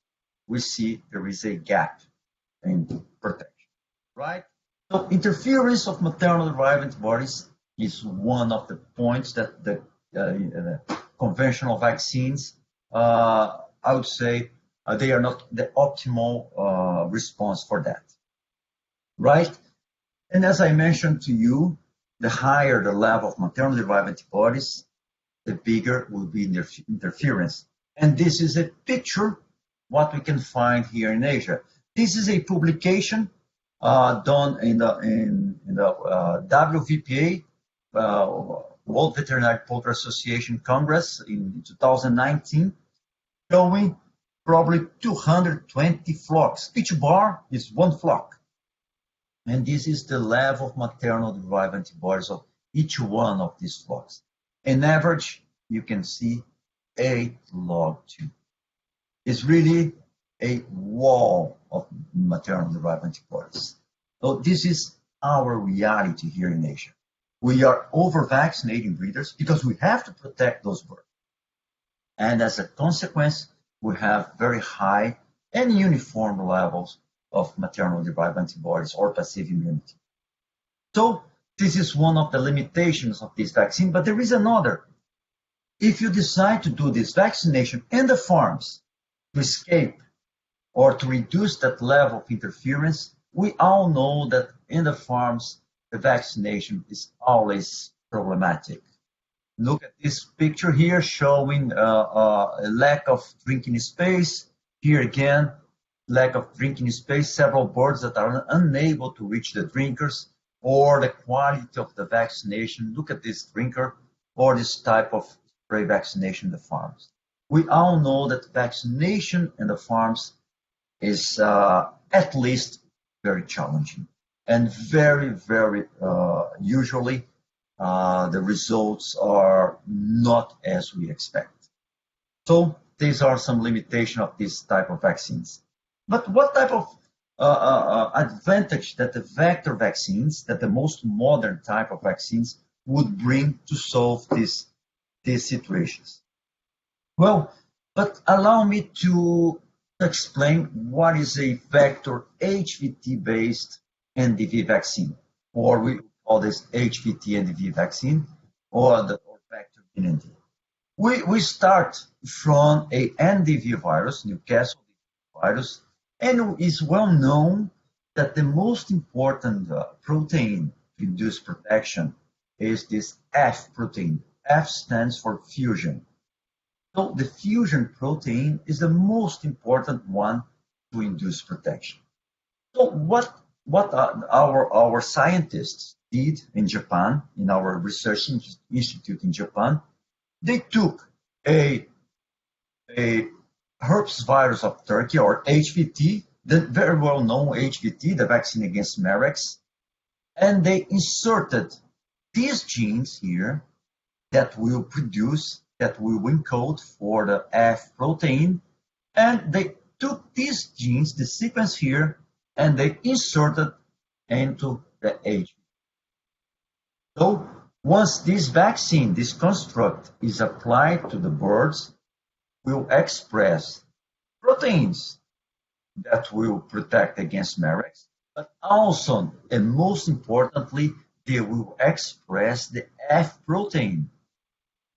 we see there is a gap in protection, right? So interference of maternal-derived antibodies is one of the points that the conventional vaccines, I would say, they are not the optimal response for that, right? And as I mentioned to you, the higher the level of maternal-derived antibodies, the bigger will be interference. And this is a picture, what we can find here in Asia. This is a publication done in the WVPA, World Veterinary Poultry Association Congress in 2019, showing probably 220 flocks. Each bar is one flock. And this is the level of maternal-derived antibodies of each one of these flocks. In average, you can see 8 log 2. It's really a wall of maternal-derived antibodies. So this is our reality here in Asia. We are over-vaccinating breeders because we have to protect those birds. And as a consequence, we have very high and uniform levels of maternal-derived antibodies or passive immunity. So this is one of the limitations of this vaccine, but there is another. If you decide to do this vaccination in the farms to escape or to reduce that level of interference, we all know that in the farms, the vaccination is always problematic. Look at this picture here showing a lack of drinking space. Here again, lack of drinking space, several birds that are unable to reach the drinkers, or the quality of the vaccination. Look at this drinker, or this type of spray vaccination in the farms. We all know that vaccination in the farms is at least very challenging, and very usually the results are not as we expect. So these are some limitations of this type of vaccines. But what type of advantage that the vector vaccines, that the most modern type of vaccines, would bring to solve these situations? Well, but allow me to explain what is a vector HVT-based NDV vaccine, or we call this HVT NDV vaccine, or vector NDV. We start from a NDV virus, Newcastle Disease virus, and it's well known that the most important protein to induce protection is this F protein. F stands for fusion. So the fusion protein is the most important one to induce protection. So what our scientists did in Japan, in our research institute in Japan, they took a herpes virus of Turkey, or HVT, the very well known HVT, the vaccine against Marex, and they inserted these genes here that will encode for the F protein, and they took these genes, the sequence here, and they inserted into the HVT. So once this vaccine, this construct, is applied to the birds, will express proteins that will protect against Marex, but also, and most importantly, they will express the F protein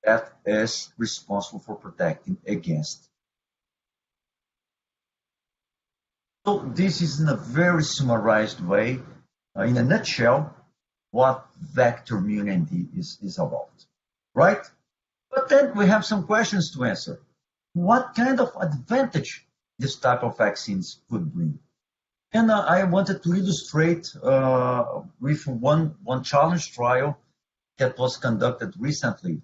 that is responsible for protecting against. So this is in a very summarized way, in a nutshell, what vector immunity is about, right? But then we have some questions to answer. What kind of advantage this type of vaccines could bring? And I wanted to illustrate with one challenge trial that was conducted recently.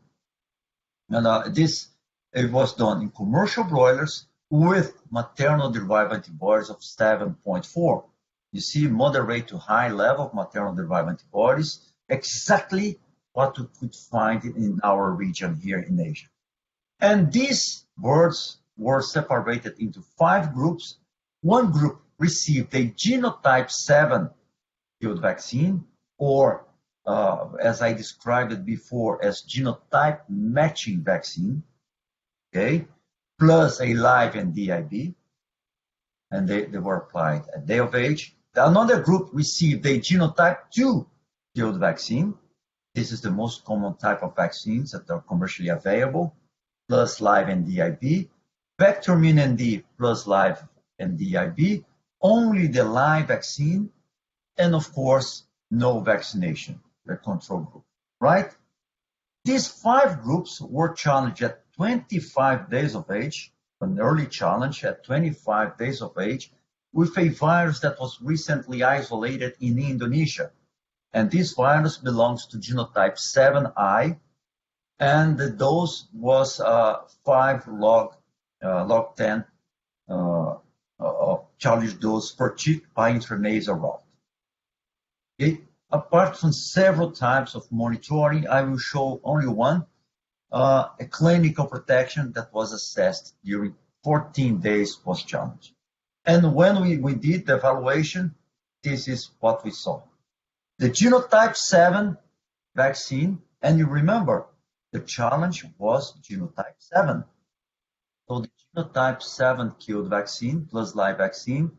And it was done in commercial broilers with maternal-derived antibodies of 7.4. You see, moderate to high level of maternal-derived antibodies, exactly what we could find in our region here in Asia. And these birds were separated into 5 groups. One group received a genotype 7 field vaccine, or as I described it before, as genotype matching vaccine, okay, plus a live NDIB, and they were applied at day of age. Another group received a genotype 2 field vaccine. This is the most common type of vaccines that are commercially available, plus live NDIB. Vector immune ND plus live NDIB, only the live vaccine, and of course, no vaccination, the control group, right? These 5 groups were challenged at 25 days of age, an early challenge at 25 days of age, with a virus that was recently isolated in Indonesia. And this virus belongs to genotype 7I, and the dose was 5 log 10 challenge dose per cheek by intranasal route. Okay. Apart from several types of monitoring, I will show only one, a clinical protection that was assessed during 14 days post-challenge. And when we did the evaluation, this is what we saw. The genotype 7 vaccine, and you remember, the challenge was genotype 7. So the genotype 7 killed vaccine plus live vaccine,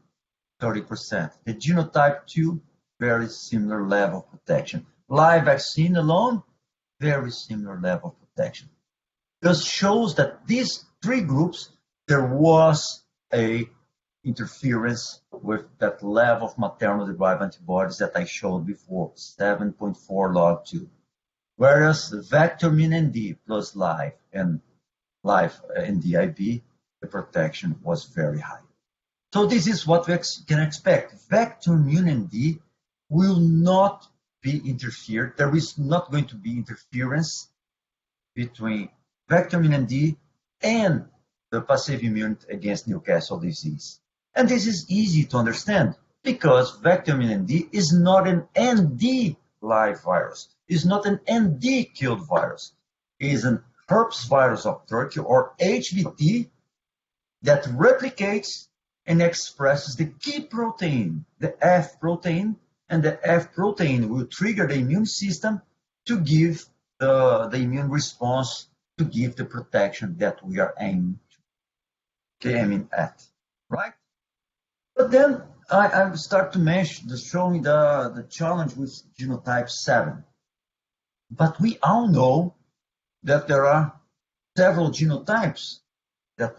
30%. The genotype 2, very similar level of protection. Live vaccine alone, very similar level of protection. This shows that these three groups, there was a interference with that level of maternal-derived antibodies that I showed before, 7.4 log 2. Whereas the vector-immune ND plus live and DIB, the protection was very high. So this is what we can expect. Vector-immune ND will not be interfered. There is not going to be interference between vector-immune ND and the passive immune against Newcastle disease. And this is easy to understand because vector-immune ND is not an ND live virus. It's not an ND killed virus. It is an herpes virus of Turkey or HVT that replicates and expresses the key protein, the F protein, and the F protein will trigger the immune system to give the immune response to give the protection that we are aiming at, right? But then I start to mention, showing the challenge with genotype 7. But we all know that there are several genotypes that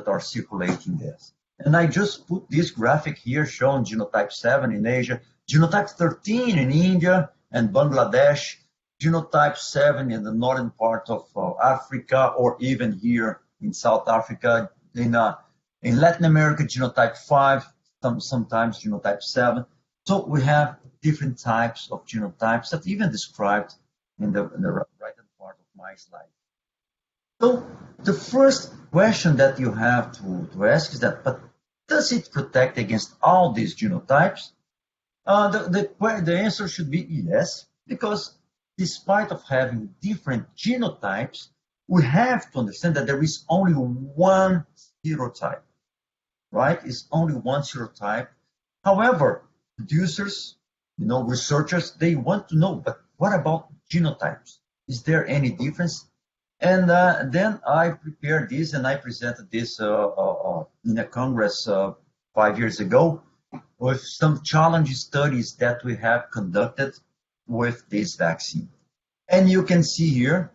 are circulating there. And I just put this graphic here showing genotype 7 in Asia, genotype 13 in India and Bangladesh, genotype 7 in the northern part of Africa, or even here in South Africa, in Latin America, genotype 5, sometimes genotype 7. So we have different types of genotypes that even described in the right-hand part of my slide. So the first question that you have to ask is that, but does it protect against all these genotypes? The answer should be yes, because despite of having different genotypes, we have to understand that there is only one serotype, right? It's only one serotype. However, producers, researchers, they want to know, but what about genotypes? Is there any difference? And then I prepared this and I presented this in a congress 5 years ago with some challenge studies that we have conducted with this vaccine. And you can see here,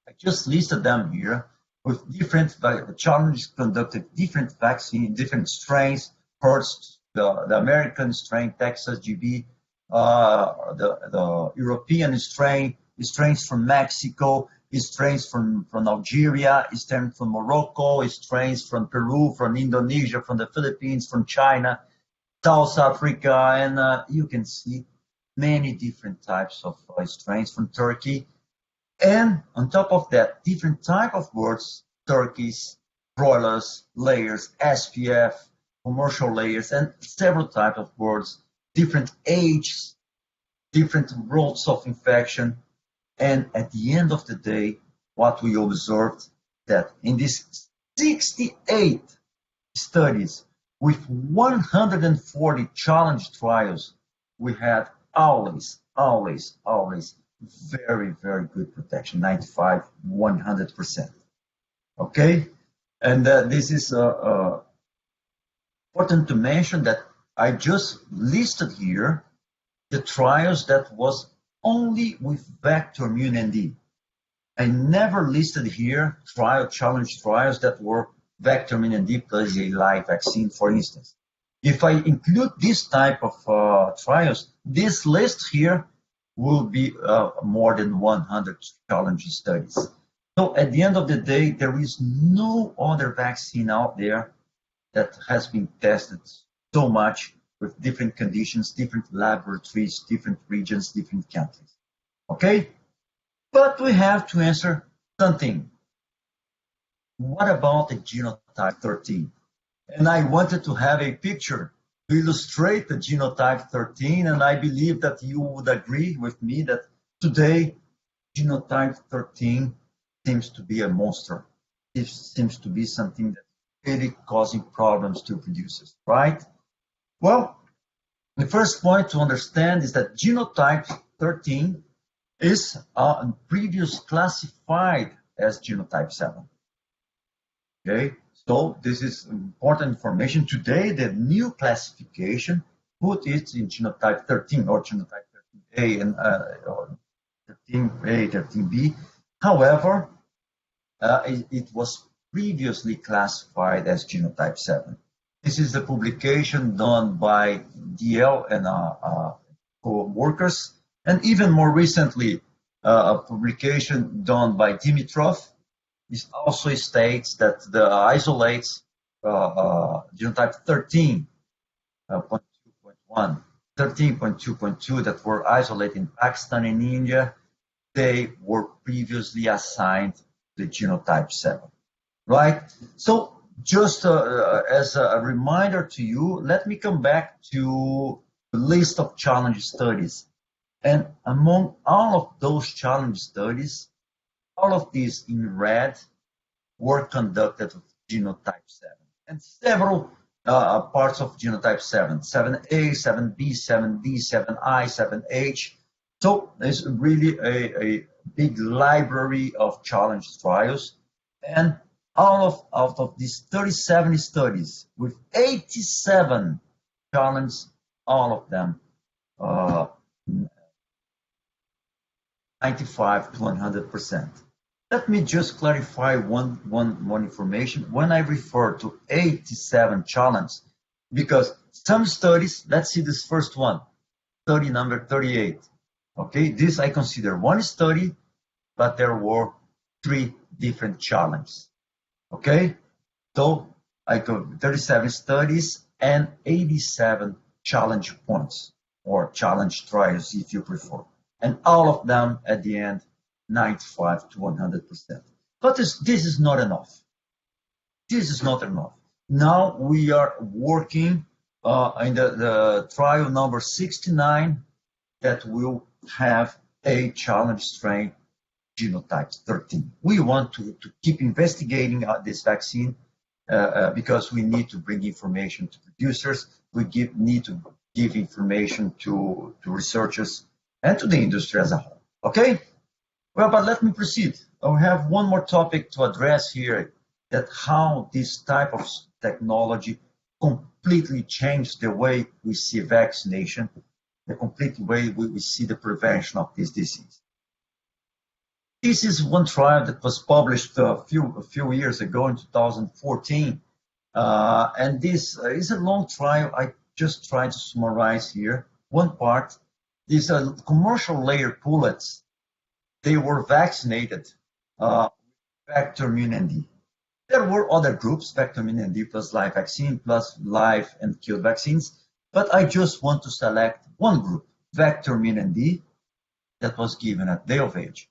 I just listed them here, with different challenges conducted, different vaccine, different strains, first the American strain, Texas GB, the European strain, strains from Mexico, strains from Algeria, strains from Morocco, strains from Peru, from Indonesia, from the Philippines, from China, South Africa, and you can see many different types of strains from Turkey. And on top of that, different type of birds, turkeys, broilers, layers, SPF, commercial layers, and several types of birds, different ages, different routes of infection. And at the end of the day, what we observed that in these 68 studies with 140 challenge trials, we had always very, very good protection, 95, 100%. Okay? And this is important to mention that I just listed here the trials that was only with vector-immune ND. I never listed here challenge trials that were vector-immune ND plus a live vaccine, for instance. If I include this type of trials, this list here will be more than 100 challenge studies. So at the end of the day, there is no other vaccine out there that has been tested so much with different conditions, different laboratories, different regions, different countries. Okay? But we have to answer something. What about the genotype 13? And I wanted to have a picture to illustrate the genotype 13, and I believe that you would agree with me that today genotype 13 seems to be a monster. It seems to be something that's really causing problems to producers, right? Well, the first point to understand is that genotype 13 is previous classified as genotype 7. Okay, so this is important information. Today, the new classification put it in genotype 13 or genotype 13A and or 13A, 13B. However, it was previously classified as genotype 7. This is a publication done by DL and co-workers, and even more recently, a publication done by Dimitrov. This also states that the isolates genotype 13.2.1, 13.2.2 that were isolated in Pakistan and India, they were previously assigned the genotype 7, right? So just as a reminder to you, let me come back to the list of challenge studies. And among all of those challenge studies, all of these in red were conducted with genotype 7. And several parts of genotype 7, 7A, 7B, 7D, 7I, 7H. So it's really a big library of challenge trials. And out of these 37 studies, with 87 challenges, all of them 95 to 100%. Let me just clarify one more information. When I refer to 87 challenges, because some studies, let's see this first one, study number 38. Okay, this I consider one study, but there were 3 different challenges. Okay, so I got 37 studies and 87 challenge points or challenge trials if you prefer. And all of them at the end, 95 to 100%. But this is not enough. This is not enough. Now we are working in the trial number 69 that will have a challenge strain genotype 13. We want to keep investigating this vaccine because we need to bring information to producers. We need to give information to researchers and to the industry as a whole. Okay? Well, but let me proceed. I have one more topic to address here, that how this type of technology completely changed the way we see vaccination, the complete way we see the prevention of this disease. This is one trial that was published a few years ago in 2014. And this is a long trial. I just try to summarize here. One part, these commercial layer pullets, they were vaccinated Vector-Immune D. There were other groups, Vector-Immune D plus live vaccine plus live and killed vaccines, but I just want to select one group, Vector-Immune D, that was given at day of age.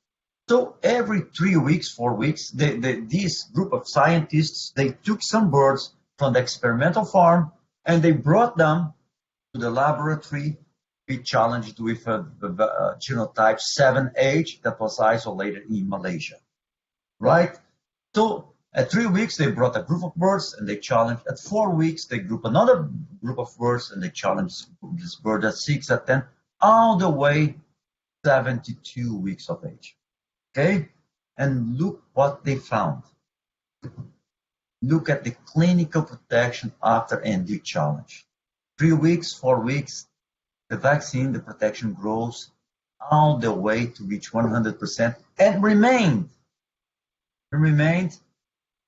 So every 3 weeks, 4 weeks, this group of scientists, they took some birds from the experimental farm and they brought them to the laboratory, be challenged with a genotype 7H that was isolated in Malaysia, right? So at 3 weeks, they brought a group of birds and they challenged. At 4 weeks, they group another group of birds and they challenged this bird at 6, at 10, all the way 72 weeks of age. Okay, and look what they found. Look at the clinical protection after ND challenge. 3 weeks, 4 weeks, the vaccine, the protection grows all the way to reach 100% and remained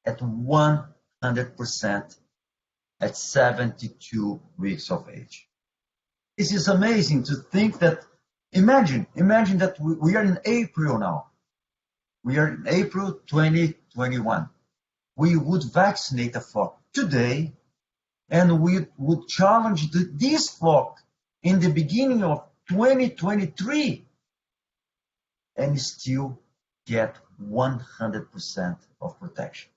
at 100% at 72 weeks of age. This is amazing to think that, imagine that we are in April now. We are in April 2021. We would vaccinate a flock today, and we would challenge this flock in the beginning of 2023, and still get 100% of protection.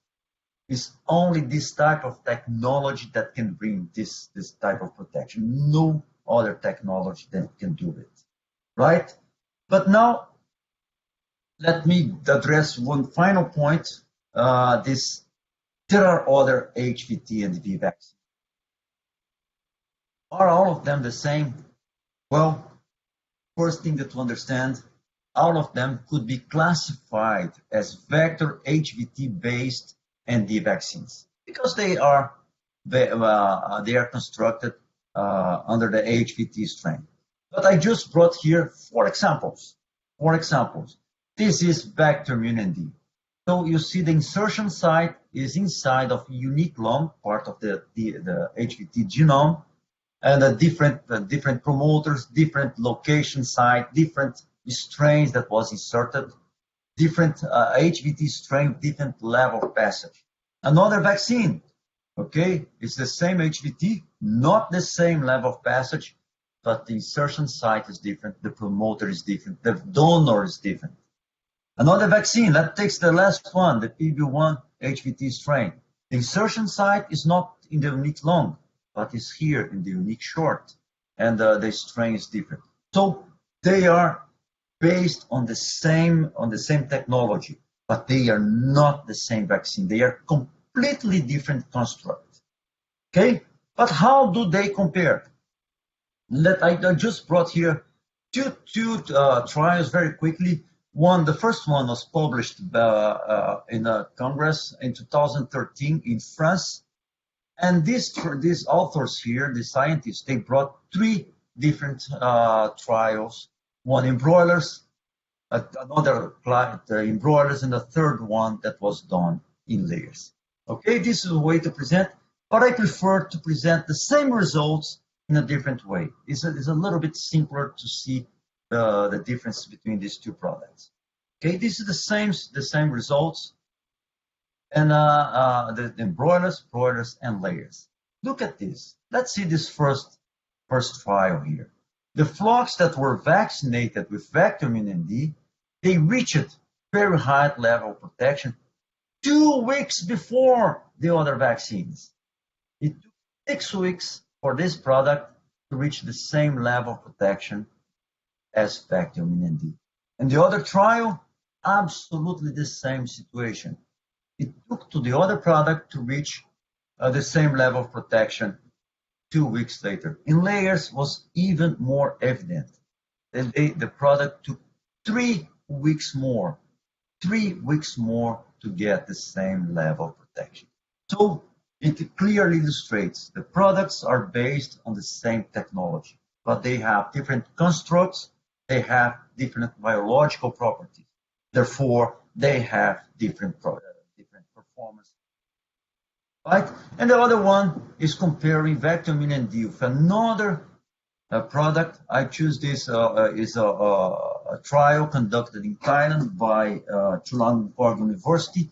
It's only this type of technology that can bring this type of protection. No other technology that can do it, right? But now, let me address one final point. There are other HVT and V vaccines. Are all of them the same? Well, first thing to understand, all of them could be classified as vector HVT based and D vaccines because they are constructed under the HVT strain. But I just brought here 4 examples. 4 examples. This is Vector-Immune D. So you see the insertion site is inside of unique long, part of the HVT genome, and different promoters, different location site, different strains that was inserted, different HVT strain, different level of passage. Another vaccine, okay, it's the same HVT, not the same level of passage, but the insertion site is different, the promoter is different, the donor is different. Another vaccine, that takes the last one, the PB1 HVT strain. The insertion site is not in the unique long, but is here in the unique short, and the strain is different. So they are based on the same technology, but they are not the same vaccine. They are completely different constructs. Okay, but how do they compare? I just brought here two trials very quickly. The first one was published in a Congress in 2013 in France. And these authors here, the scientists, they brought 3 different trials. One in broilers, another in broilers, and the third one that was done in layers. Okay, this is a way to present, but I prefer to present the same results in a different way. It's a little bit simpler to see the difference between these 2 products. Okay, this is the same results, and the broilers, and layers. Look at this. Let's see this first trial here. The flocks that were vaccinated with Vector-Immune D, they reached very high level of protection 2 weeks before the other vaccines. It took 6 weeks for this product to reach the same level of protection as Vector-Immune D. And the other trial, absolutely the same situation. It took to the other product to reach the same level of protection 2 weeks later. In layers was even more evident. The product took 3 weeks more. 3 weeks more to get the same level of protection. So it clearly illustrates the products are based on the same technology, but they have different constructs, they have different biological properties. Therefore, they have different performance. Right? And the other one is comparing Vector-Immune D with another product. I choose this is a trial conducted in Thailand by Chulalongkorn University,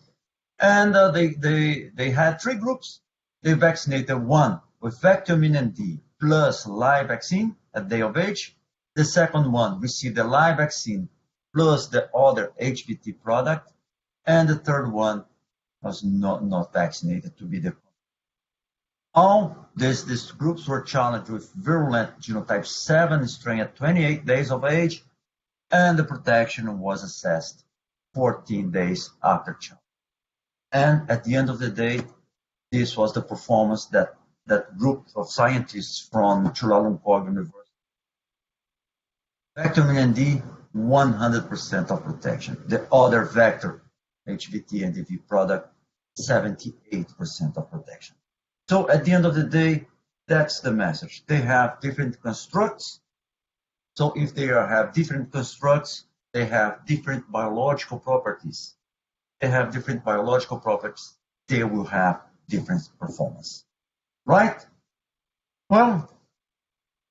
and they had 3 groups. They vaccinated one with Vector-Immune D plus live vaccine at day of age. The second one received the live vaccine plus the other HVT product, and the third one was not vaccinated to be the. All these groups were challenged with virulent genotype 7 strain at 28 days of age, and the protection was assessed 14 days after challenge. And at the end of the day, this was the performance that group of scientists from Chulalongkorn University. Vector-Immune D, 100% of protection. The other vector, HVT and DV product, 78% of protection. So at the end of the day, that's the message. They have different constructs. So if they have different constructs, they have different biological properties. They have different biological properties. They will have different performance. Right? Well,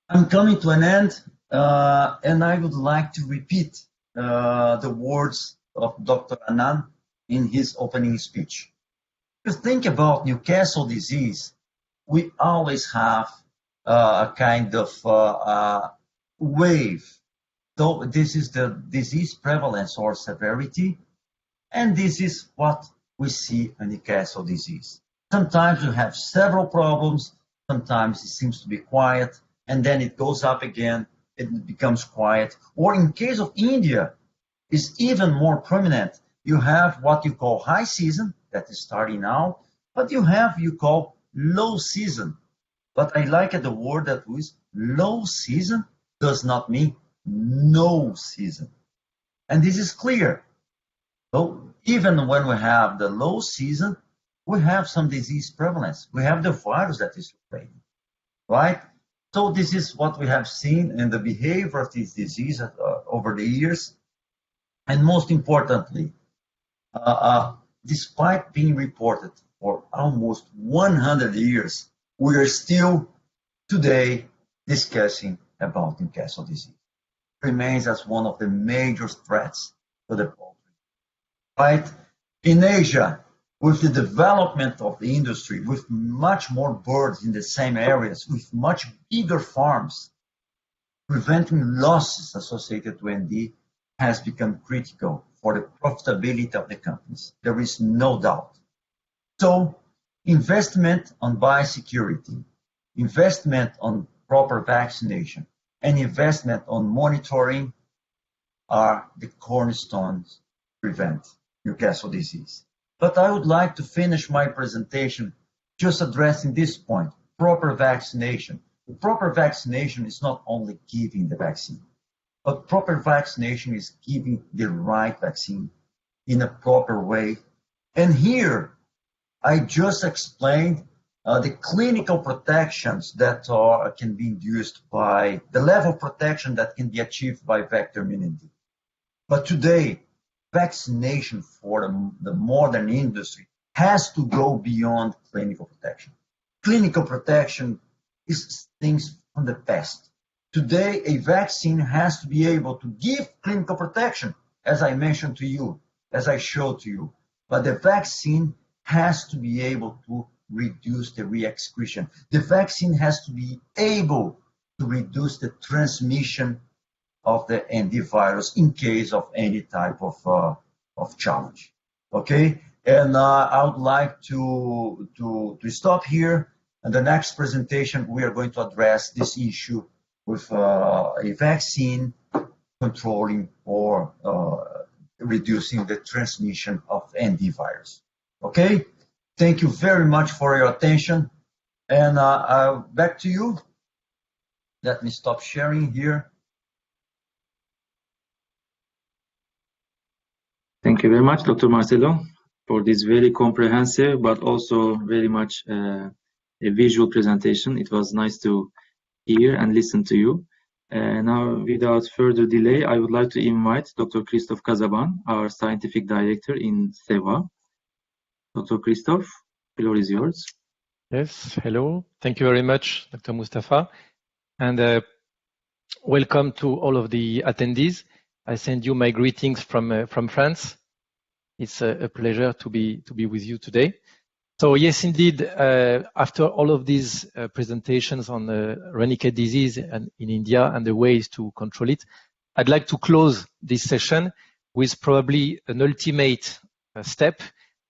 I'm coming to an end, and I would like to repeat the words of Dr. Anand in his opening speech. If you think about Newcastle disease, we always have a kind of wave. So this is the disease prevalence or severity, and this is what we see in Newcastle disease. Sometimes you have several problems, sometimes it seems to be quiet, and then it goes up again, it becomes quiet. Or in case of India, it's even more prominent. You have what you call high season, that is starting now, but you call low season. But I like the word that was low season does not mean no season. And this is clear. So even when we have the low season, we have some disease prevalence. We have the virus that is spreading, right? So this is what we have seen in the behavior of this disease over the years. And most importantly, despite being reported for almost 100 years, we are still today discussing about Newcastle disease. It remains as one of the major threats to the poultry. Right? In Asia, with the development of the industry, with much more birds in the same areas, with much bigger farms, preventing losses associated with ND has become critical for the profitability of the companies. There is no doubt. So investment on biosecurity, investment on proper vaccination, and investment on monitoring are the cornerstones to prevent Newcastle disease. But I would like to finish my presentation just addressing this point, proper vaccination. Proper vaccination is not only giving the vaccine, but proper vaccination is giving the right vaccine in a proper way. And here, I just explained the clinical protections that can be induced by the level of protection that can be achieved by vector immunity. But today, vaccination for the modern industry has to go beyond clinical protection. Clinical protection is things from the past. Today, a vaccine has to be able to give clinical protection, as I mentioned to you, as I showed to you. But the vaccine has to be able to reduce the re-excretion. The vaccine has to be able to reduce the transmission of the ND virus in case of any type of challenge. Okay, and I would like to stop here. And the next presentation, we are going to address this issue with a vaccine controlling or reducing the transmission of ND virus. Okay, thank you very much for your attention. And back to you. Let me stop sharing here. Thank you very much, Dr. Marcelo, for this very comprehensive but also very much a visual presentation. It was nice to hear and listen to you. Now, without further delay, I would like to invite Dr. Christophe Casaban, our scientific director in Ceva. Dr. Christophe, the floor is yours. Yes, hello. Thank you very much, Dr. Mustafa. And welcome to all of the attendees. I send you my greetings from France. It's a pleasure to be with you today. So yes, indeed, after all of these presentations on Ranikhet disease in India and the ways to control it, I'd like to close this session with probably an ultimate step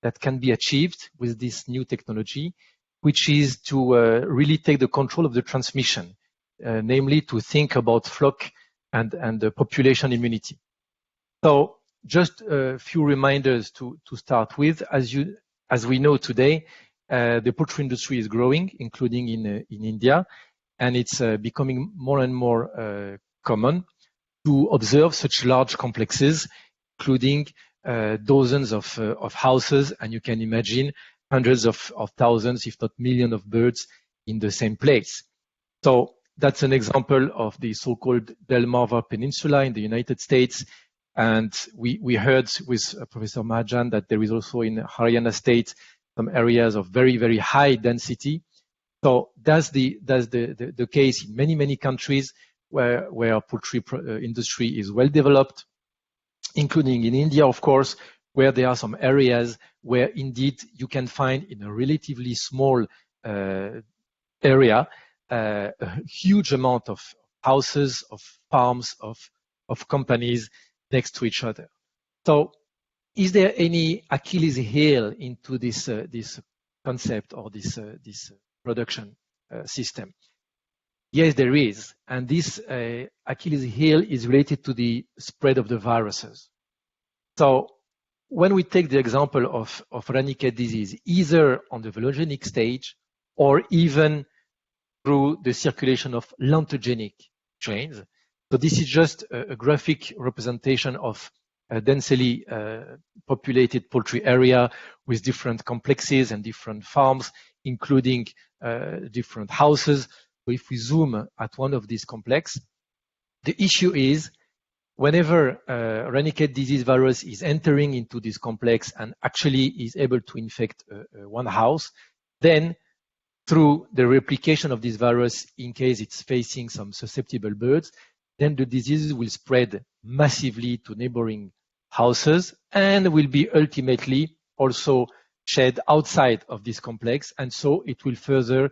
that can be achieved with this new technology, which is to really take the control of the transmission, namely to think about flock and the population immunity. So just a few reminders to start with. As we know today, the poultry industry is growing, including in India, and it's becoming more and more common to observe such large complexes, including dozens of houses, and you can imagine hundreds of thousands, if not millions of birds in the same place. So that's an example of the so-called Delmarva Peninsula in the United States. And we heard with Professor Mahajan that there is also in Haryana state some areas of very, very high density. So that's the case in many countries where poultry industry is well developed, including in India, of course, where there are some areas where indeed you can find in a relatively small area a huge amount of houses, of farms, of companies next to each other. So is there any Achilles heel into this concept or this production system? Yes, there is. And this Achilles heel is related to the spread of the viruses. So when we take the example of Ranikhet disease, either on the velogenic stage or even through the circulation of lantogenic strains, so this is just a graphic representation of densely populated poultry area with different complexes and different farms, including different houses. So if we zoom at one of these complexes, the issue is whenever Ranikhet disease virus is entering into this complex and actually is able to infect one house, then through the replication of this virus, in case it's facing some susceptible birds, then the disease will spread massively to neighboring houses and will be ultimately also shed outside of this complex. And so it will further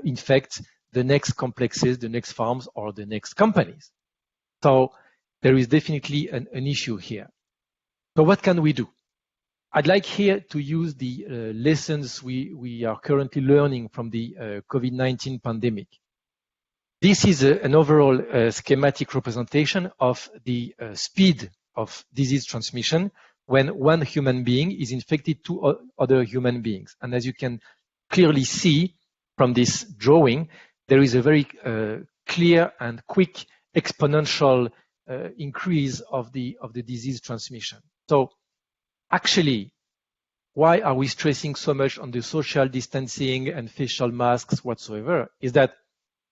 infect the next complexes, the next farms, or the next companies. So there is definitely an issue here. So what can we do? I'd like here to use the lessons we are currently learning from the COVID-19 pandemic. This is an overall schematic representation of the speed of disease transmission when one human being is infected to other human beings. And as you can clearly see from this drawing, there is a very clear and quick exponential increase of the disease transmission. So actually, why are we stressing so much on the social distancing and facial masks whatsoever? Is that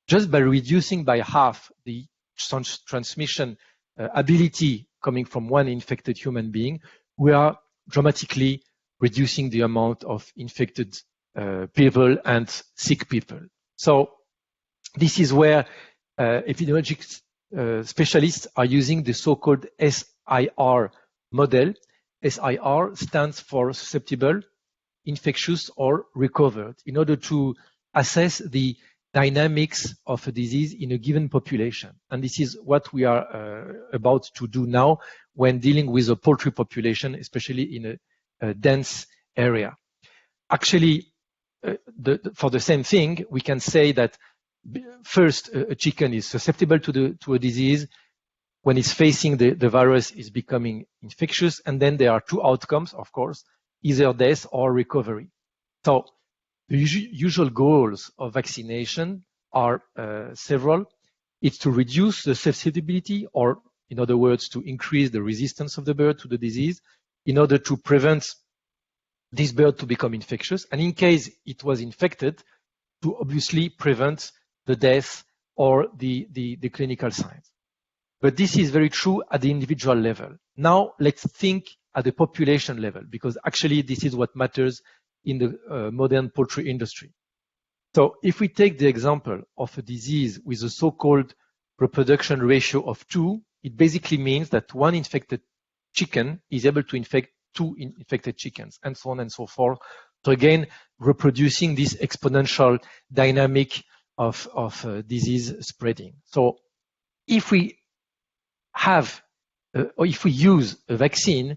just by reducing by half the transmission ability coming from one infected human being, we are dramatically reducing the amount of infected people and sick people. So this is where epidemiologic specialists are using the so-called SIR model. SIR stands for susceptible, infectious, or recovered, in order to assess the dynamics of a disease in a given population. And this is what we are about to do now when dealing with a poultry population, especially in a dense area. Actually, for the same thing, we can say that first, a chicken is susceptible to a disease. When it's facing the virus, is becoming infectious, and then there are two outcomes, of course, either death or recovery. So the usual goals of vaccination are several. It's to reduce the susceptibility, or in other words, to increase the resistance of the bird to the disease in order to prevent this bird to become infectious. And in case it was infected, to obviously prevent the death or the clinical signs. But this is very true at the individual level. Now let's think at the population level, because actually this is what matters in the modern poultry industry. So if we take the example of a disease with a so-called reproduction ratio of 2, it basically means that one infected chicken is able to infect 2 infected chickens, and so on and so forth. So again, reproducing this exponential dynamic of disease spreading. So if we have, or if we use a vaccine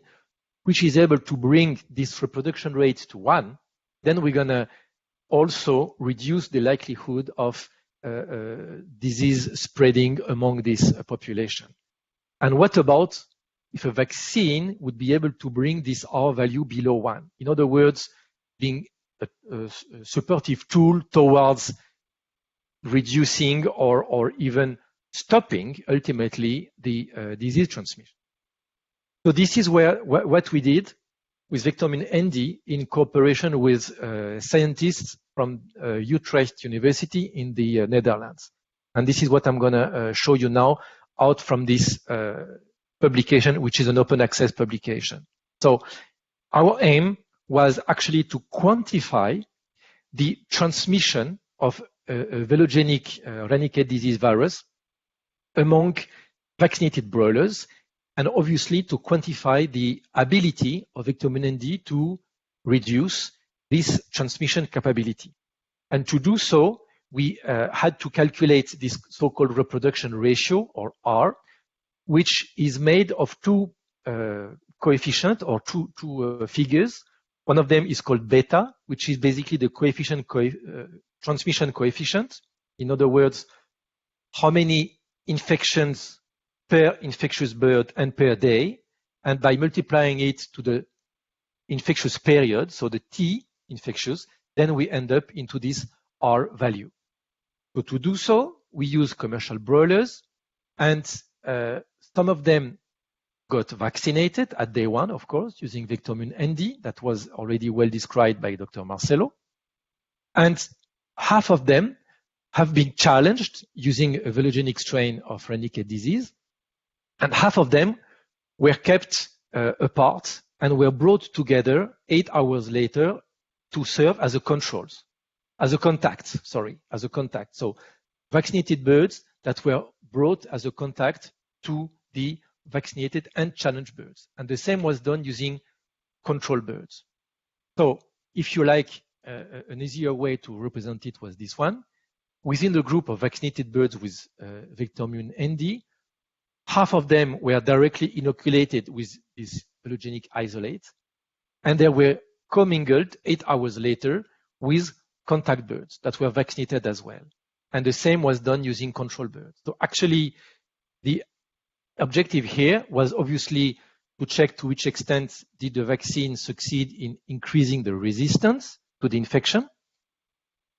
which is able to bring this reproduction rate to 1, then we're gonna also reduce the likelihood of disease spreading among this population. And what about if a vaccine would be able to bring this R value below 1? In other words, being a supportive tool towards reducing or even stopping ultimately the disease transmission. So this is where what we did with Vectormin ND in cooperation with scientists from Utrecht University in the Netherlands. And this is what I'm gonna show you now out from this publication, which is an open access publication. So our aim was actually to quantify the transmission of a velogenic Ranikhet disease virus among vaccinated broilers, and obviously to quantify the ability of Vectormin ND to reduce this transmission capability. And to do so, we had to calculate this so-called reproduction ratio, or R, which is made of two coefficients, or two figures. One of them is called beta, which is basically the coefficient transmission coefficient. In other words, how many infections per infectious bird and per day, and by multiplying it to the infectious period, so the T infectious, then we end up into this R value. So to do so, we use commercial broilers, and some of them got vaccinated at day 1, of course, using Vectormune ND. That was already well described by Dr. Marcelo. And half of them have been challenged using a velogenic strain of Ranikhet disease. And half of them were kept apart and were brought together 8 hours later to serve as a controls, as a contact. So vaccinated birds that were brought as a contact to the vaccinated and challenged birds. And the same was done using control birds. So if you like, an easier way to represent it was this one. Within the group of vaccinated birds with Vectormune ND, half of them were directly inoculated with this velogenic isolate, and they were commingled 8 hours later with contact birds that were vaccinated as well. And the same was done using control birds. So actually, the objective here was obviously to check to which extent did the vaccine succeed in increasing the resistance to the infection.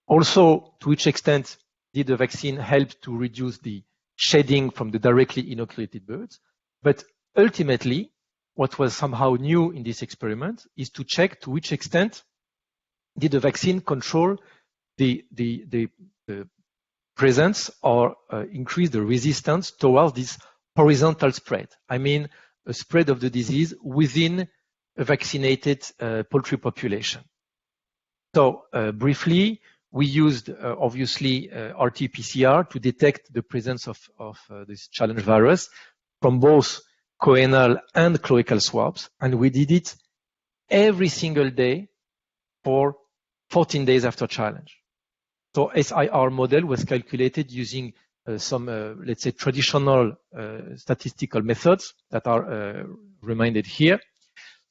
Also, to which extent did the vaccine help to reduce the shedding from the directly inoculated birds. But ultimately, what was somehow new in this experiment is to check to which extent did the vaccine control the presence or increase the resistance towards this horizontal spread. I mean, a spread of the disease within a vaccinated poultry population. So briefly, we used obviously RT-PCR to detect the presence of this challenge virus from both choanal and cloacal swabs, and we did it every single day for 14 days after challenge. So SIR model was calculated using some, let's say, traditional statistical methods that are reminded here.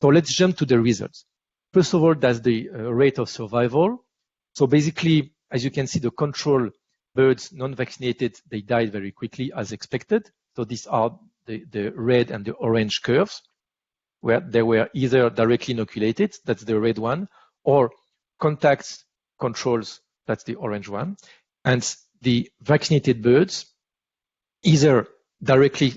So let's jump to the results. First of all, that's the rate of survival. So basically, as you can see, the control birds, non-vaccinated, they died very quickly as expected. So these are the red and the orange curves, where they were either directly inoculated, that's the red one, or contact controls, that's the orange one. And the vaccinated birds, either directly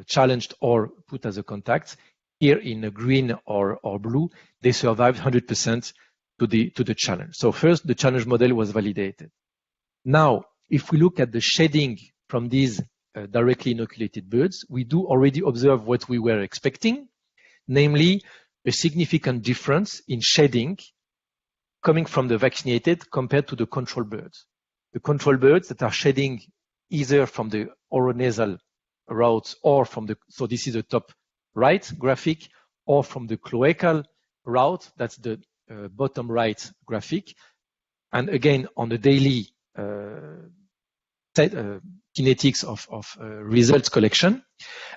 challenged or put as a contact, here in green or blue, they survived 100% to the challenge. So first, the challenge model was validated. Now, if we look at the shedding from these directly inoculated birds, we do already observe what we were expecting, namely a significant difference in shedding coming from the vaccinated compared to the control birds. The control birds that are shedding either from the oronasal routes or from the, so this is the top right graphic, or from the cloacal route, that's the bottom right graphic. And again, on the daily kinetics of results collection.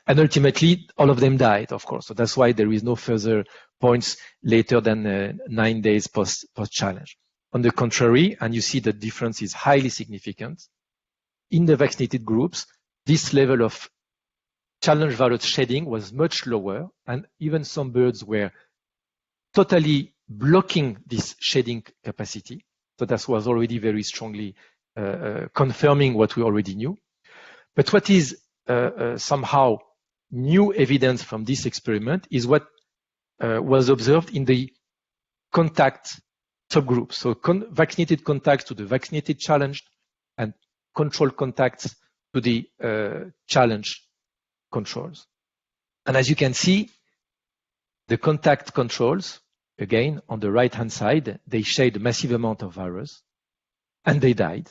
And ultimately, all of them died, of course. So that's why there is no further points later than 9 days post-challenge. On the contrary, and you see the difference is highly significant, in the vaccinated groups, this level of challenge virus shedding was much lower, and even some birds were totally blocking this shedding capacity. So that was already very strongly confirming what we already knew. But what is somehow new evidence from this experiment is what was observed in the contact subgroups. So vaccinated contacts to the vaccinated challenged and control contacts to the challenge controls. And as you can see, the contact controls, again, on the right-hand side, they shed a massive amount of virus and they died.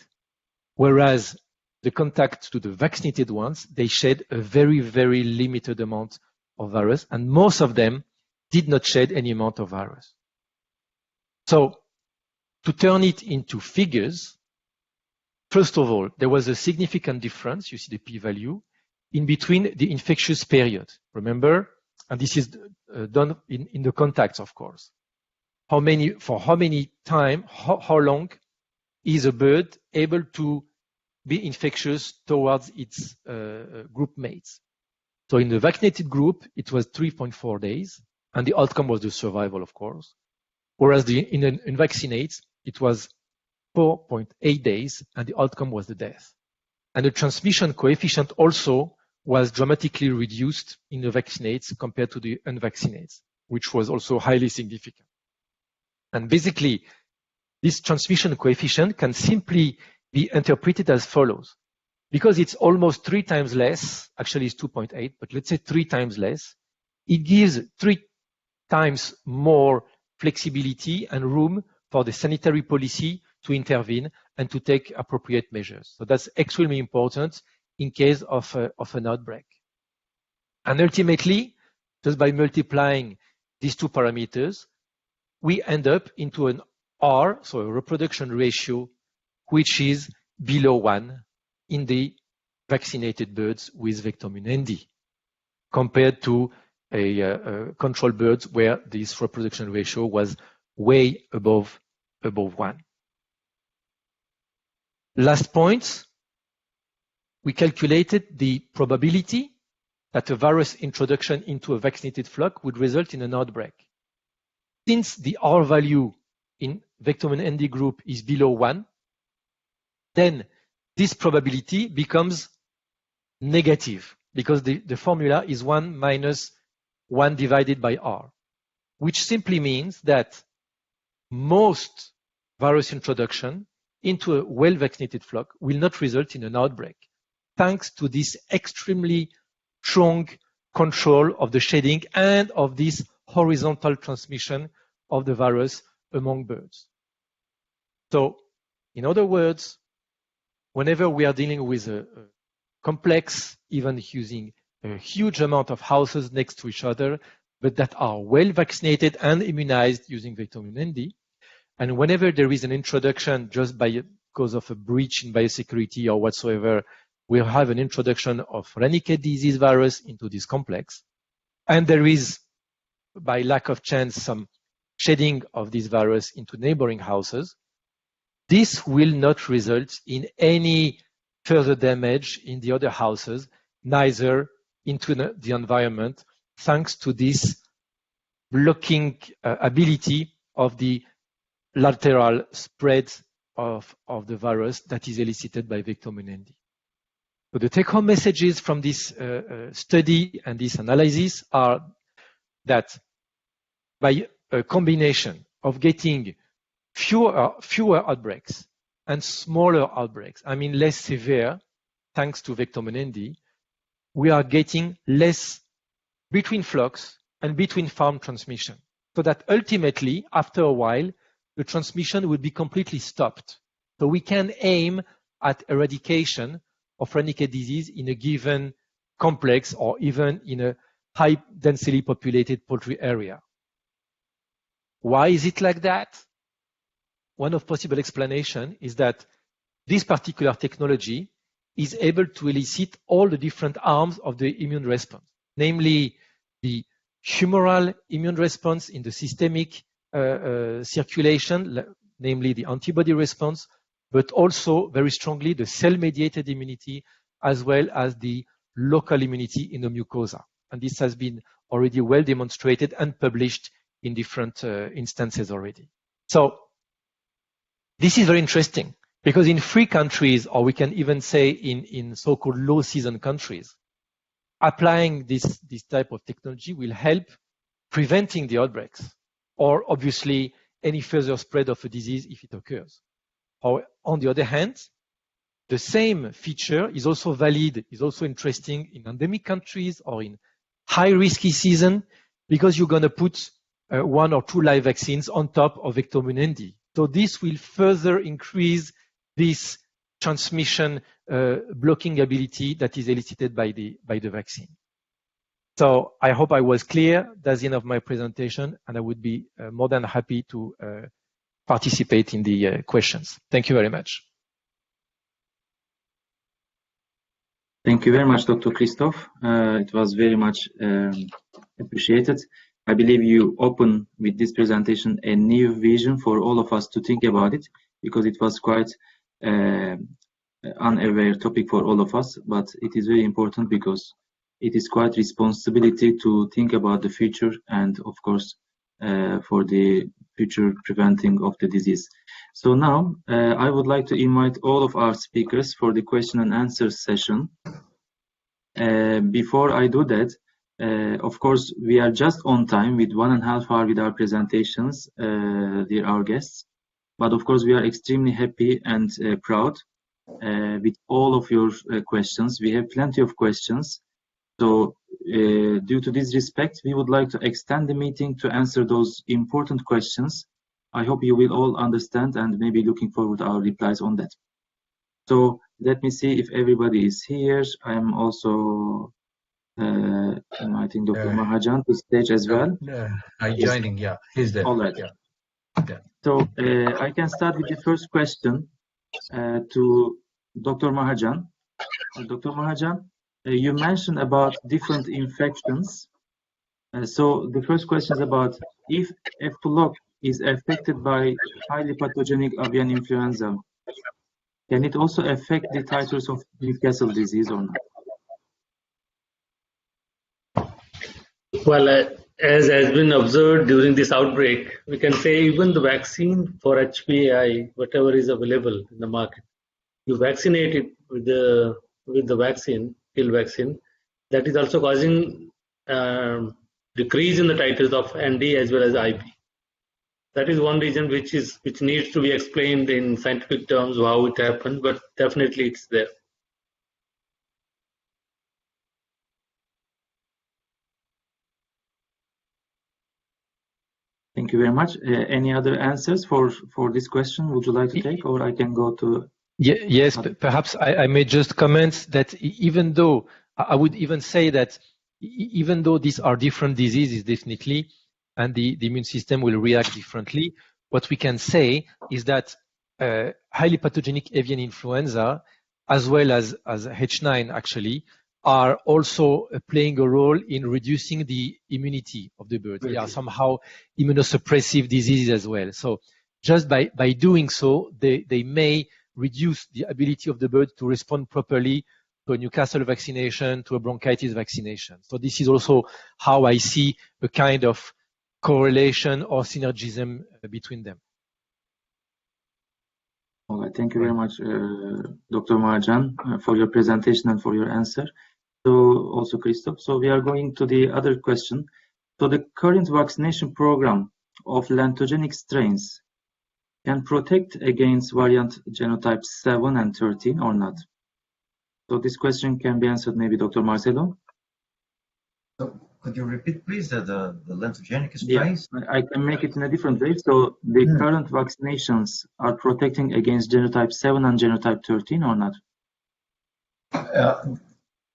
Whereas the contact to the vaccinated ones, they shed a very, very limited amount of virus, and most of them did not shed any amount of virus. So to turn it into figures, first of all, there was a significant difference, you see the p-value, in between the infectious period. Remember, and this is done in the contacts, of course. For how many time, how long is a bird able to be infectious towards its group mates? So in the vaccinated group, it was 3.4 days, and the outcome was the survival, of course. Whereas in vaccinates, it was 4.8 days, and the outcome was the death. And the transmission coefficient also was dramatically reduced in the vaccinates compared to the unvaccinates, which was also highly significant. And basically, this transmission coefficient can simply be interpreted as follows. Because it's almost 3 times less, actually it's 2.8, but let's say 3 times less, it gives 3 times more flexibility and room for the sanitary policy to intervene and to take appropriate measures. So that's extremely important in case of an outbreak. And ultimately, just by multiplying these 2 parameters, we end up into an R, so a reproduction ratio, which is below 1 in the vaccinated birds with Vectomune ND, compared to control birds where this reproduction ratio was way above 1. Last point, we calculated the probability that a virus introduction into a vaccinated flock would result in an outbreak. Since the R value in Vectomune ND group is below 1, then this probability becomes negative because the formula is 1 minus 1 divided by R, which simply means that most virus introduction into a well-vaccinated flock will not result in an outbreak, thanks to this extremely strong control of the shedding and of this horizontal transmission of the virus among birds. So, in other words, whenever we are dealing with a complex, even using a huge amount of houses next to each other, but that are well vaccinated and immunized using Vectomune ND, and whenever there is an introduction just because of a breach in biosecurity or whatsoever, we'll have an introduction of Ranikhet disease virus into this complex, and there is, by lack of chance, some shedding of this virus into neighboring houses, this will not result in any further damage in the other houses, neither into the environment, thanks to this blocking ability of the lateral spread of the virus that is elicited by Vectomune ND. So the take-home messages from this study and this analysis are that by a combination of getting fewer outbreaks and smaller outbreaks, I mean less severe, thanks to Vectomune ND, we are getting less between flocks and between farm transmission. So that ultimately, after a while, the transmission will be completely stopped. So we can aim at eradication of Ranikhet disease in a given complex or even in a high densely populated poultry area. Why is it like that? One of possible explanation is that this particular technology is able to elicit all the different arms of the immune response, namely the humoral immune response in the systemic circulation, namely the antibody response, but also very strongly the cell-mediated immunity as well as the local immunity in the mucosa. And this has been already well demonstrated and published in different instances already. So this is very interesting because in free countries, or we can even say in so-called low season countries, applying this type of technology will help preventing the outbreaks or obviously any further spread of a disease if it occurs. Or on the other hand, the same feature is also valid, is also interesting in endemic countries or in high risky season because you're going to put 1 or 2 live vaccines on top of Vectomune ND. So this will further increase this transmission blocking ability that is elicited by the vaccine. So I hope I was clear. That's the end of my presentation, and I would be more than happy to participate in the questions. Thank you very much. Thank you very much, Dr. Christophe. It was very much appreciated. I believe you open with this presentation a new vision for all of us to think about it, because it was quite unaware topic for all of us, but it is very important because it is quite responsibility to think about the future and of course for the future preventing of the disease. So now I would like to invite all of our speakers for the question and answer session. Before I do that, of course, we are just on time with 1.5 hours with our presentations, dear our guests. But of course, we are extremely happy and proud with all of your questions. We have plenty of questions. So due to this respect, we would like to extend the meeting to answer those important questions. I hope you will all understand and maybe looking forward to our replies on that. So let me see if everybody is here. I am also inviting Dr. Mahajan to stage as well. I'm joining, yeah, he's there. All right. Yeah. So I can start with the first question to Dr. Mahajan. Dr. Mahajan, you mentioned about different infections. So the first question is about if a flock is affected by highly pathogenic avian influenza, can it also affect the titers of Newcastle disease or not? Well, as has been observed during this outbreak, we can say even the vaccine for HPAI, whatever is available in the market, you vaccinate it with the vaccine, kill vaccine, that is also causing decrease in the titers of ND as well as IP. That is one reason which needs to be explained in scientific terms how it happened, but definitely it's there. Thank you very much. Any other answers for this question? Would you like to take, or I can go to? Yes, perhaps I may just comment that even though I would even say that even though these are different diseases, definitely, and the immune system will react differently, what we can say is that highly pathogenic avian influenza, as well as H9 actually, are also playing a role in reducing the immunity of the bird. They are somehow immunosuppressive diseases as well. So just by doing so, they may reduce the ability of the bird to respond properly to a Newcastle vaccination, to a bronchitis vaccination. So this is also how I see a kind of correlation or synergism between them. All right, thank you very much, Dr. Mahajan, for your presentation and for your answer. So also Christoph. So we are going to the other question. So the current vaccination program of lantogenic strains can protect against variant genotype 7 and 13 or not? So this question can be answered maybe Dr. Marcelo. So could you repeat, please, the lantogenic strains? Yeah, I can make it in a different way. So the current vaccinations are protecting against genotype 7 and genotype 13 or not?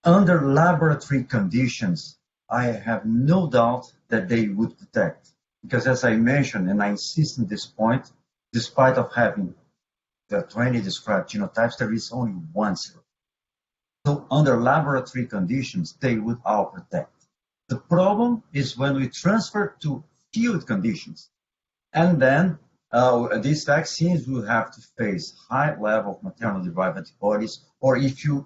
Under laboratory conditions, I have no doubt that they would protect. Because as I mentioned, and I insist on this point, despite of having the 20 described genotypes, there is only one serum. So under laboratory conditions, they would all protect. The problem is when we transfer to field conditions. And then these vaccines will have to face high level of maternal-derived antibodies, or if you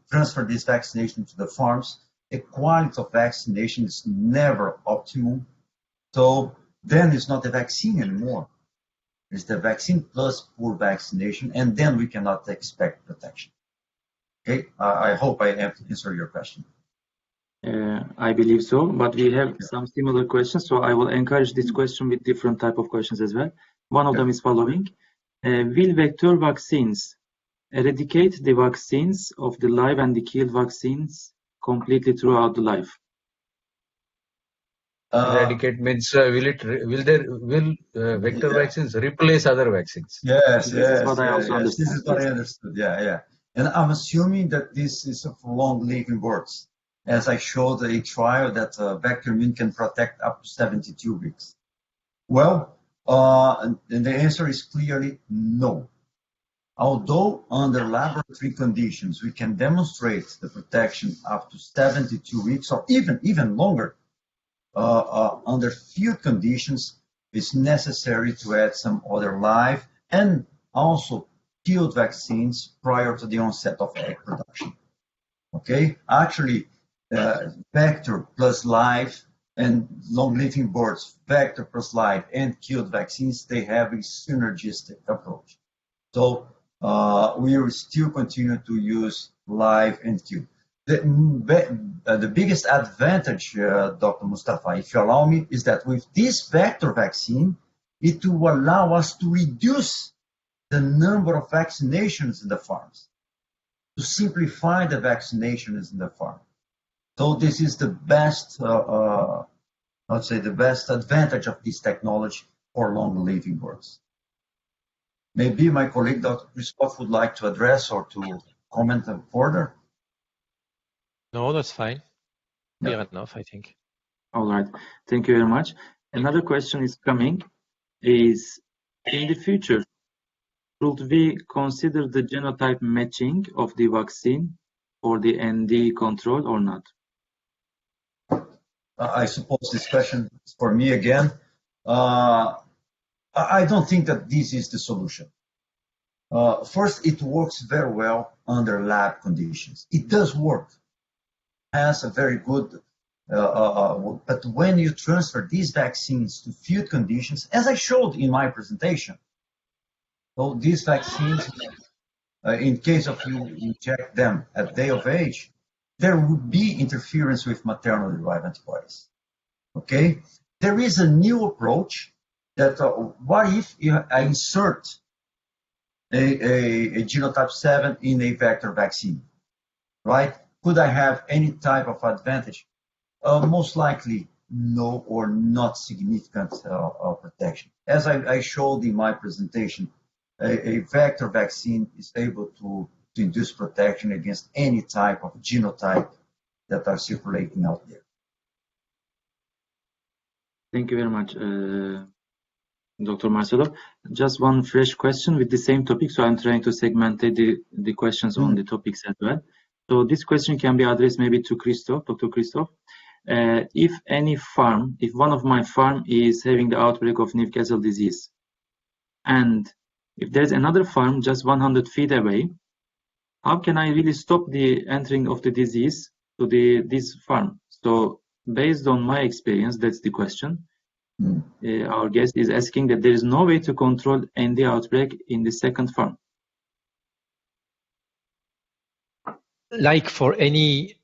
transfer this vaccination to the farms, the quality of vaccination is never optimum. So then it's not the vaccine anymore. It's the vaccine plus poor vaccination, and then we cannot expect protection. Okay, I hope I have answered your question. I believe so, but we have some similar questions, so I will encourage this question with different type of questions as well. One of them is following. Will vector vaccines eradicate the vaccines of the live and the killed vaccines completely throughout the life? Eradicate means will vector vaccines replace other vaccines? Yes, This is what I also understand. This is what I understood. Yeah. And I'm assuming that this is for long-living birds, as I showed a trial that vector immune can protect up to 72 weeks. Well, and the answer is clearly no. Although under laboratory conditions we can demonstrate the protection up to 72 weeks or even longer, under field conditions, it's necessary to add some other live and also field vaccines prior to the onset of egg production. Okay, actually, vector plus live and long-living birds, vector plus live and killed vaccines, they have a synergistic approach. So we will still continue to use live and killed. The biggest advantage, Dr. Mustafa, if you allow me, is that with this vector vaccine, it will allow us to reduce the number of vaccinations in the farms, to simplify the vaccinations in the farm. So this is the best, I'd say the best advantage of this technology for long living birds. Maybe my colleague, Dr. Christophe, would like to address or to comment further. No, that's fine. Clear Yeah. enough, I think. All right. Thank you very much. Another question is coming, is in the future, should we consider the genotype matching of the vaccine for the ND control or not? I suppose this question is for me again. I don't think that this is the solution. First, it works very well under lab conditions. It does work, has a very good, but when you transfer these vaccines to field conditions, as I showed in my presentation, so these vaccines, in case of you inject them at day of age, there would be interference with maternal-derived antibodies. Okay, there is a new approach that what if I insert a genotype 7 in a vector vaccine, right? Could I have any type of advantage? Most likely no, or not significant protection. As I showed in my presentation, a vector vaccine is able to induce protection against any type of genotype that are circulating out there. Thank you very much, Dr. Marcelo. Just one fresh question with the same topic, so I'm trying to segment the questions on the topics as well. So this question can be addressed maybe to Christophe, Dr. Christophe. If one of my farm is having the outbreak of Newcastle disease, and if there's another farm just 100 feet away, how can I really stop the entering of the disease to this farm? So based on my experience, that's the question. Our guest is asking that there is no way to control ND outbreak in the second farm. Like for any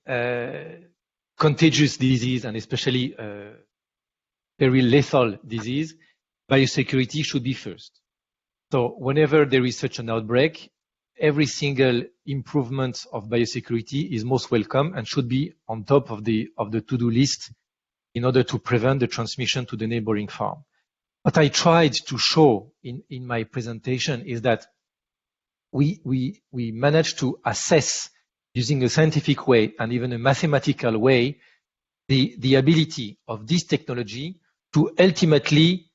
contagious disease, and especially very lethal disease, biosecurity should be first. So whenever there is such an outbreak, every single improvement of biosecurity is most welcome and should be on top of the to-do list in order to prevent the transmission to the neighboring farm. What I tried to show in my presentation is that we managed to assess using a scientific way and even a mathematical way the ability of this technology to ultimately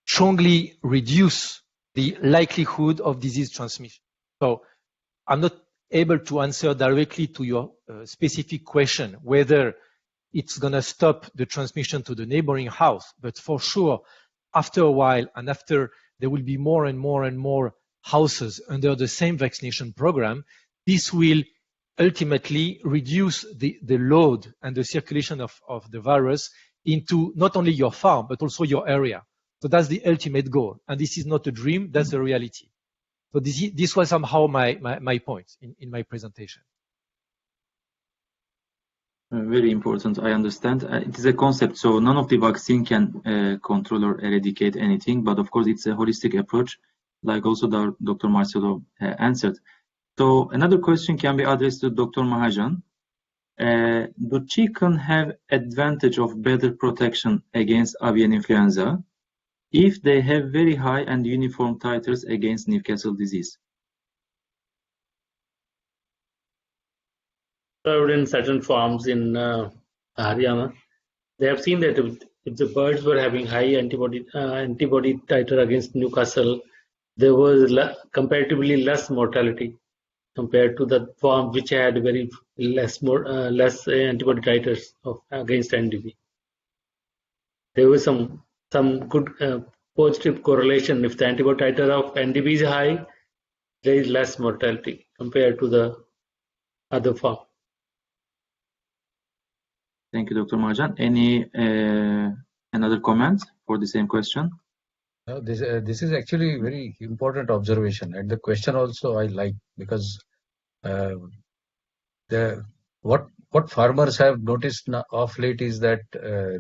strongly reduce the likelihood of disease transmission. So I'm not able to answer directly to your specific question whether it's going to stop the transmission to the neighboring house, but for sure, after a while and after there will be more and more and more houses under the same vaccination program, this will ultimately reduce the load and the circulation of the virus into not only your farm, but also your area. So that's the ultimate goal. And this is not a dream, that's the reality. So this was somehow my point in my presentation. Very important, I understand. It is a concept, so none of the vaccine can control or eradicate anything, but of course it's a holistic approach, like also Dr. Marcelo answered. So another question can be addressed to Dr. Mahajan. Do chicken have advantage of better protection against avian influenza if they have very high and uniform titers against Newcastle disease? In certain farms in Haryana, they have seen that if the birds were having high antibody titer against Newcastle, there was comparatively less mortality compared to the farm which had very less antibody titers against NDB. There was some good positive correlation. If the antibody titer of NDB is high, there is less mortality compared to the other farm. Thank you, Dr. Mahajan. Any another comment for the same question? No, this is actually very important observation, and the question also I like, because what farmers have noticed of late is that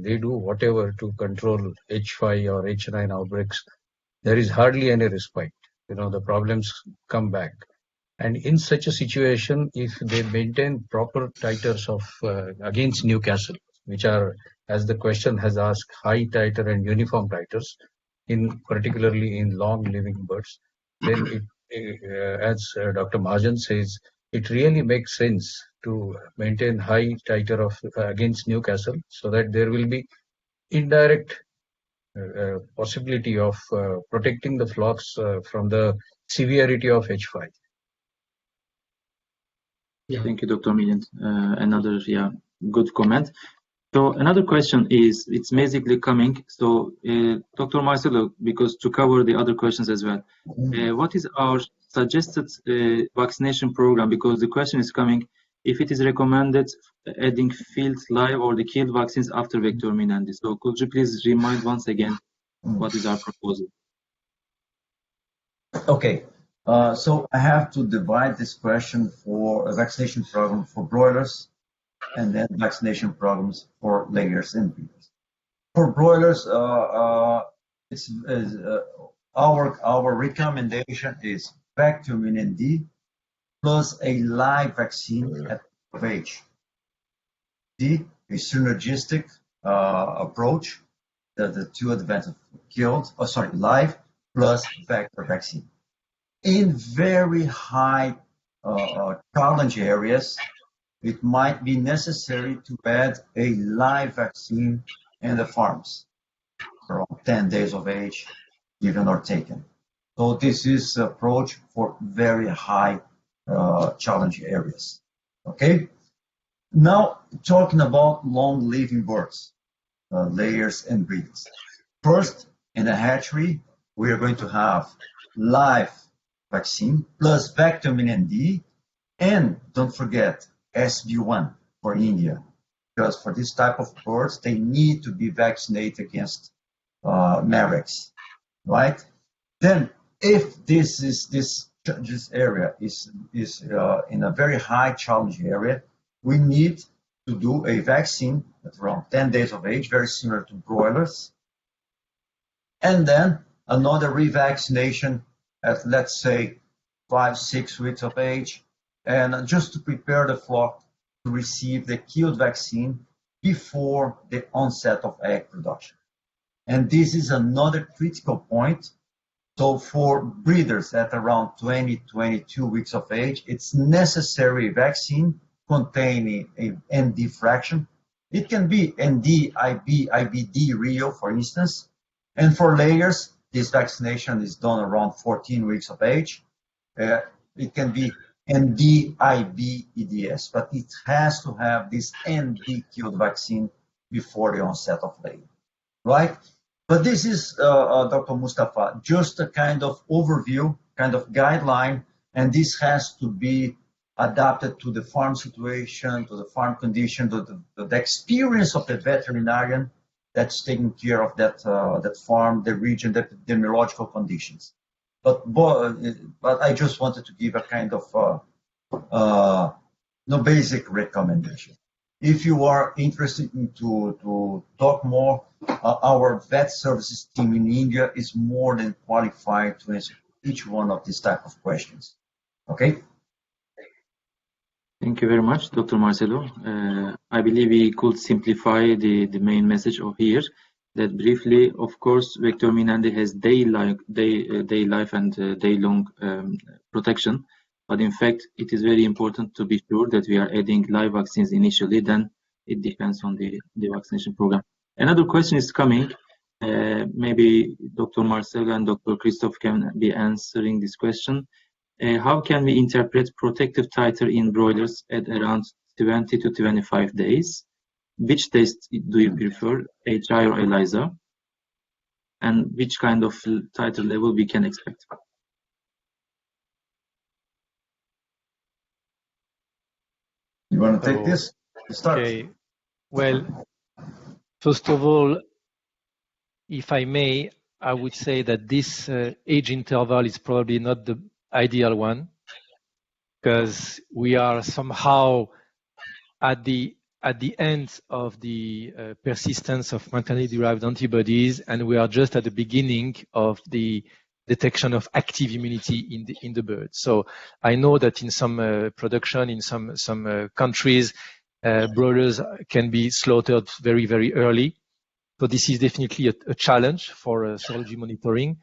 they do whatever to control H5 or H9 outbreaks. There is hardly any respite. The problems come back. And in such a situation, if they maintain proper titers of against Newcastle, which are, as the question has asked, high titer and uniform titers, particularly in long-living birds, then as Dr. Mahajan says, it really makes sense to maintain high titer of against Newcastle, so that there will be indirect possibility of protecting the flocks from the severity of H5. Yeah. Thank you, Dr. Milland. Another good comment. So another question is, it's basically coming. So Dr. Marcelo, because to cover the other questions as well, what is our suggested vaccination program? Because the question is coming, if it is recommended adding field live or the killed vaccines after vector menandis. So could you please remind once again what is our proposal? Okay, so I have to divide this question for a vaccination program for broilers and then vaccination programs for layers and breeders. For broilers, our recommendation is Vector-Minin D plus a live vaccine at of age. D, a synergistic approach, the two advantages live plus vector vaccine. In very high challenge areas, it might be necessary to add a live vaccine in the farms, around 10 days of age, given or taken. So this is the approach for very high challenge areas. Okay. Now talking about long-living birds, layers and breeds. First, in the hatchery, we are going to have live vaccine plus Vector-Minin D, and don't forget SB1 for India, because for this type of birds, they need to be vaccinated against Marex, right? Then, if this area is in a very high challenge area, we need to do a vaccine at around 10 days of age, very similar to broilers, and then another revaccination at, let's say, 5-6 weeks of age, and just to prepare the flock to receive the killed vaccine before the onset of egg production. And this is another critical point. So for breeders at around 20-22 weeks of age, it's necessary vaccine containing a ND fraction. It can be ND, IB, IBD, Rio, for instance. And for layers, this vaccination is done around 14 weeks of age. It can be ND, IB, EDS, but it has to have this ND killed vaccine before the onset of labor, right? But this is, Dr. Mustafa, just a kind of overview, kind of guideline, and this has to be adapted to the farm situation, to the farm condition, to the experience of the veterinarian that's taking care of that farm, the region, the epidemiological conditions. But I just wanted to give a kind of basic recommendation. If you are interested in to talk more, our vet services team in India is more than qualified to answer each one of these type of questions. Okay? Thank you very much, Dr. Marcelo. I believe we could simplify the main message of here, that briefly, of course, Vector-Menandi has day life and day-long protection. But in fact, it is very important to be sure that we are adding live vaccines initially, then it depends on the vaccination program. Another question is coming. Maybe Dr. Marcelo and Dr. Christoph can be answering this question. How can we interpret protective titer in broilers at around 20 to 25 days? Which test do you prefer, HI or ELISA? And which kind of titer level we can expect? You want to take this? Start. Okay. Well, first of all, if I may, I would say that this age interval is probably not the ideal one, because we are somehow at the end of the persistence of maternity-derived antibodies, and we are just at the beginning of the detection of active immunity in the bird. So I know that in some production, in some countries, broilers can be slaughtered very, very early. So this is definitely a challenge for serology monitoring.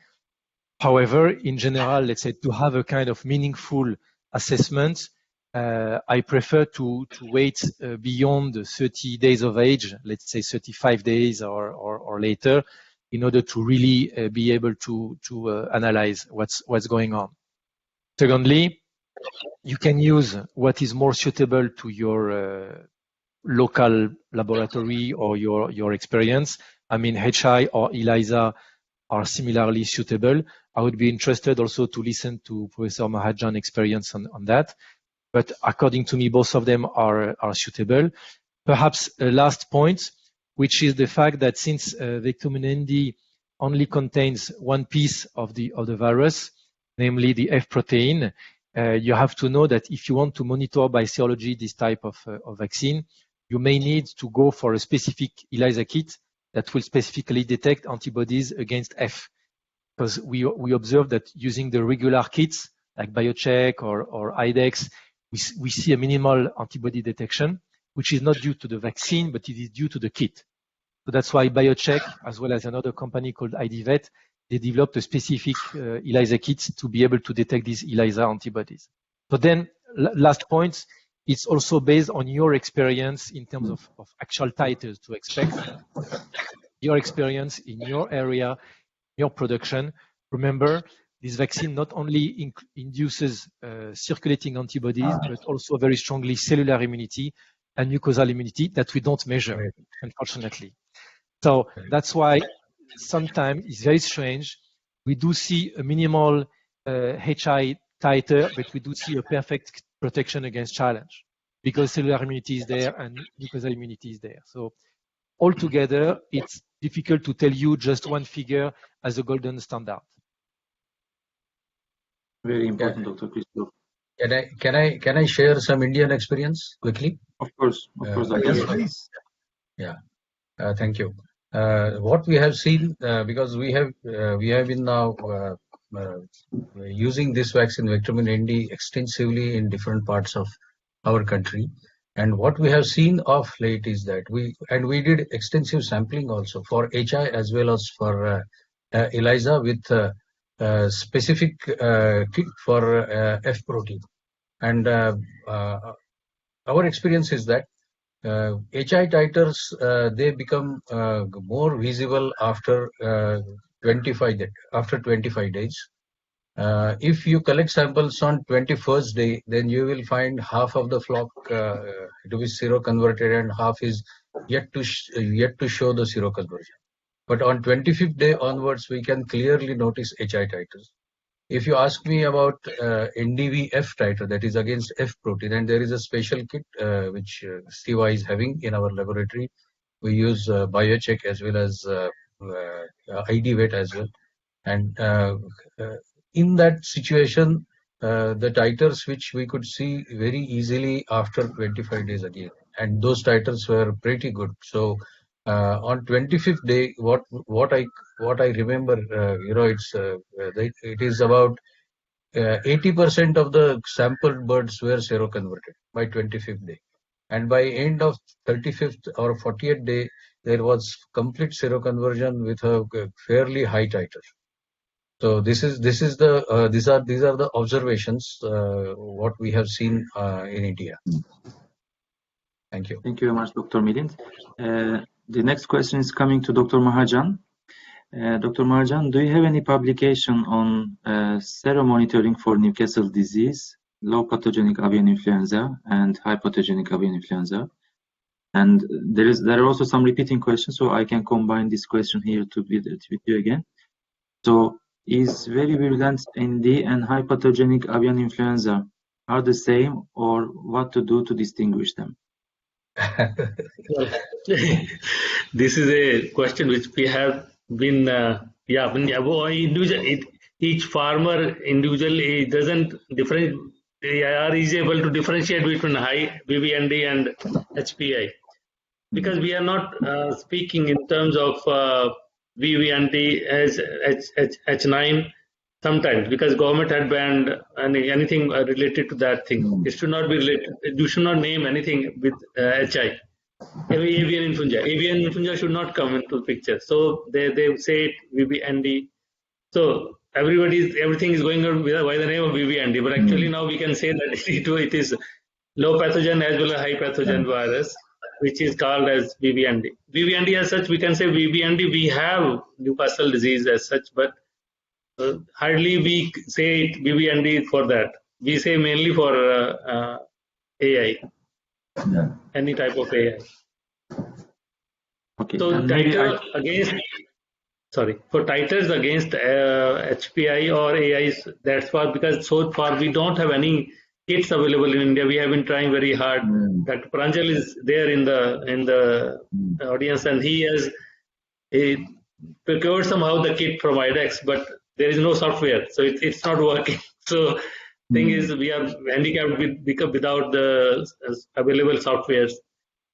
However, in general, let's say to have a kind of meaningful assessment, I prefer to wait beyond 30 days of age, let's say 35 days or later, in order to really be able to analyze what's going on. Secondly, you can use what is more suitable to your local laboratory or your experience. I mean, HI or ELISA are similarly suitable. I would be interested also to listen to Professor Mahajan's experience on that. But according to me, both of them are suitable. Perhaps a last point, which is the fact that since Vectomin ND only contains one piece of the virus, namely the F protein, you have to know that if you want to monitor by serology this type of vaccine, you may need to go for a specific ELISA kit that will specifically detect antibodies against F. Because we observe that using the regular kits like BioCheck or IDEX, we see a minimal antibody detection, which is not due to the vaccine, but it is due to the kit. So that's why BioCheck, as well as another company called IDVet, they developed a specific ELISA kit to be able to detect these ELISA antibodies. So then, last point, it's also based on your experience in terms of actual titers to expect, your experience in your area, your production. Remember, this vaccine not only induces circulating antibodies, but also very strongly cellular immunity and mucosal immunity that we don't measure, unfortunately. So that's why sometimes it's very strange. We do see a minimal HI titer, but we do see a perfect protection against challenge because cellular immunity is there and mucosal immunity is there. So altogether, it's difficult to tell you just one figure as a golden standard. Very important, Dr. Christoph. Can I share some Indian experience quickly? Of course, Yes, please. Yeah, thank you. What we have seen, because we have been now using this vaccine, Vectomin ND, extensively in different parts of our country, and what we have seen of late is that we did extensive sampling also for HI as well as for ELISA with specific kit for F protein, and our experience is that HI titers they become more visible after 25 days. If you collect samples on 21st day, then you will find half of the flock to be seroconverted and half is yet to show the seroconversion. But on 25th day onwards, we can clearly notice HI titers. If you ask me about NDV-F titer, that is against F protein, and there is a special kit which Ceva is having in our laboratory. We use BioCheck as well as IDVet as well. And in that situation, the titers which we could see very easily after 25 days again, and those titers were pretty good. So on 25th day, what I remember, it is about 80% of the sampled birds were seroconverted by 25th day, and by end of 35th or 40th day, there was complete seroconversion with a fairly high titer. So these are the observations what we have seen in India. Thank you. Thank you very much, Dr. Milind. The next question is coming to Dr. Mahajan. Dr. Mahajan, do you have any publication on seromonitoring for Newcastle disease, low pathogenic avian influenza, and high pathogenic avian influenza? And there are also some repeating questions, so I can combine this question here with you again. So, is very virulent ND and high pathogenic avian influenza are the same, or what to do to distinguish them? This is a question which we have been, each farmer individually doesn't are able to differentiate between high BBND and HPI, because we are not speaking in terms of BBND as H9 sometimes, because government had banned anything related to that thing. It should not be related. You should not name anything with HI. Avian influenza. Avian influenza should not come into the picture. So they say it BBND. So everything is going on by the name of BBND, but actually now we can say that it is low pathogen as well as high pathogen virus, which is called as BBND. BBND as such, we can say BBND, we have Newcastle disease as such, but hardly we say it BBND for that. We say mainly for AI, any type of AI. Okay. So for titers against HPI or AIs, that's why, because so far we don't have any kits available in India. We have been trying very hard. Dr. Pranjal is there in the audience, and he procured somehow the kit from IDEX, but there is no software, so it's not working. So thing is, we are handicapped without the available softwares.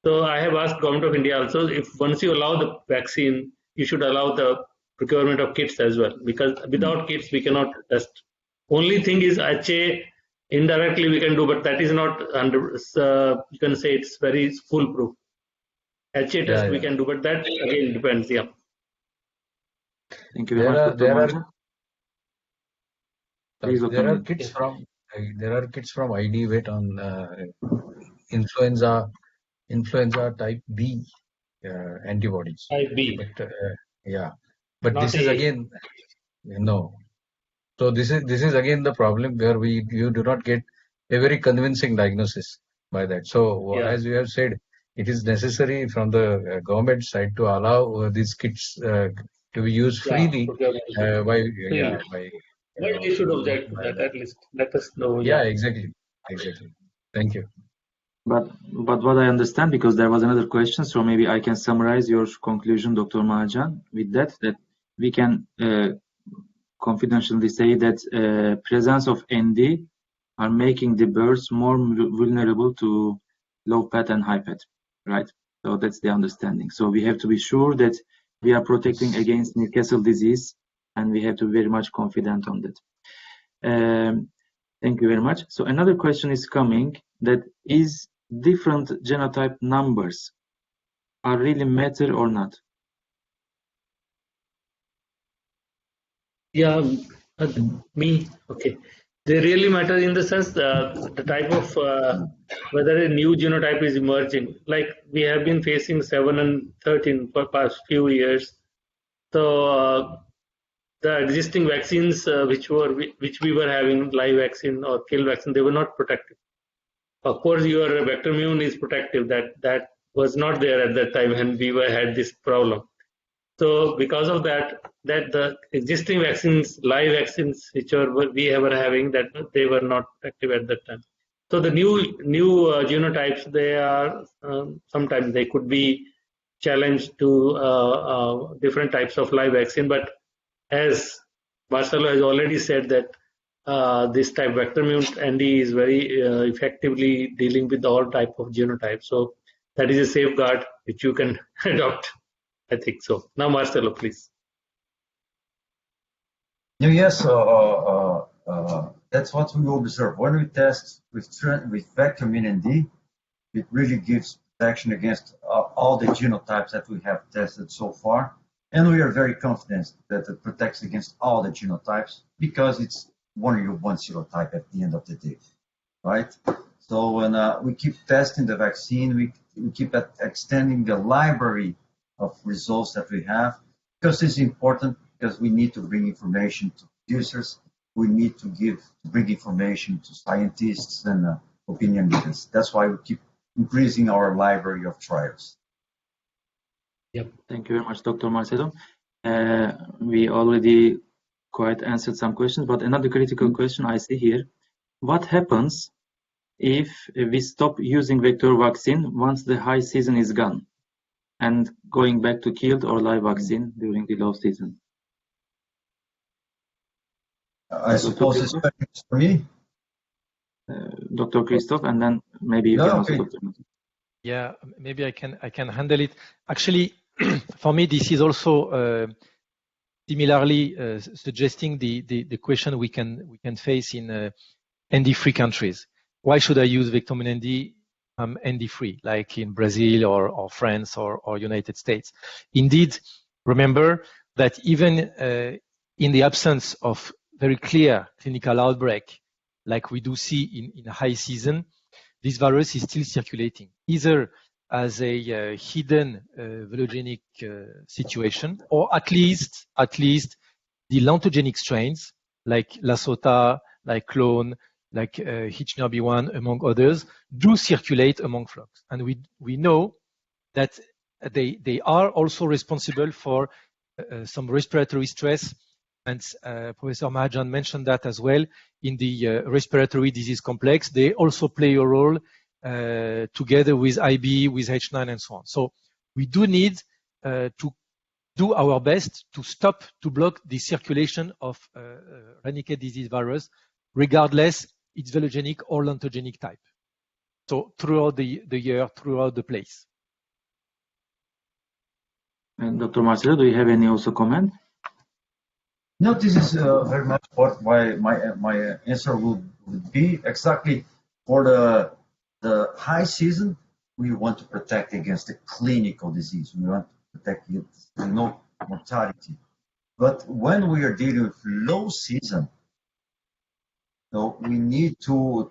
So I have asked Government of India also, if once you allow the vaccine, you should allow the procurement of kits as well, because without kits we cannot test. Only thing is HA indirectly we can do, but that is not you can say it's very foolproof. HA test we can do, but that again depends. Yeah. Thank you very much, Dr. Marjan. There are kits from IDVET on influenza type B antibodies. Type B. But, but Not this is again no. So this is again the problem where you do not get a very convincing diagnosis by that. So as you have said, it is necessary from the government side to allow these kits to be used freely But they should object to that, at least. Let us know. Yeah, exactly. Thank you. But what I understand, because there was another question, so maybe I can summarize your conclusion, Dr. Marjan, with that we can confidentially say that presence of ND are making the birds more vulnerable to low PAT and high PAT, right? So that's the understanding. So we have to be sure that we are protecting against Newcastle disease, and we have to be very much confident on that. Thank you very much. So another question is coming, that is different genotype numbers are really matter or not? Yeah, okay. They really matter in the sense the type of whether a new genotype is emerging. Like we have been facing 7 and 13 for past few years. So the existing vaccines which we were having, live vaccine or kill vaccine, they were not protective. Of course, your vector immune is protective. That was not there at that time when we had this problem. So because of that the existing vaccines, live vaccines, which we were having, that they were not effective at that time. So the new genotypes, they are sometimes they could be challenged to different types of live vaccine. But as Marcelo has already said that this type vector immune ND is very effectively dealing with all type of genotypes. So that is a safeguard which you can adopt. I think so. Now, Marcelo, please. Yes, that's what we observe. When we test with vector immune ND, it really gives protection against all the genotypes that we have tested so far. And we are very confident that it protects against all the genotypes because it's one serotype at the end of the day, right? So when we keep testing the vaccine, we keep extending the library of results that we have, because it's important, because we need to bring information to producers, we need to bring information to scientists and opinion leaders. That's why we keep increasing our library of trials. Yep. Thank you very much, Dr. Marcelo. We already quite answered some questions, but another critical question I see here: what happens if we stop using vector vaccine once the high season is gone, and going back to killed or live vaccine during the low season? I suppose this question is for me. Dr. Christoph, and then maybe you No, can also, okay. Dr. Mazido. Yeah, maybe I can handle it. Actually, for me, this is also similarly suggesting the question we can face in ND-free countries. Why should I use Vectomyn ND ND-free, like in Brazil or France or United States? Indeed, remember that even in the absence of very clear clinical outbreak, like we do see in high season, this virus is still circulating, either as a hidden virogenic situation, or at least the lantogenic strains like Lasota, like clone, like H9B1, among others, do circulate among flocks. And we know that they are also responsible for some respiratory stress. And Professor Mahajan mentioned that as well in the respiratory disease complex. They also play a role together with IB, with H9 and so on. So we do need to do our best to block the circulation of Ranikhet disease virus, regardless its velogenic or lantogenic type. So throughout the year, throughout the place. And Dr. Marcelo, do you have any also comment? No, this is very much what my answer would be exactly for the high season. We want to protect against the clinical disease. We want to protect against mortality. But when we are dealing with low season, so we need to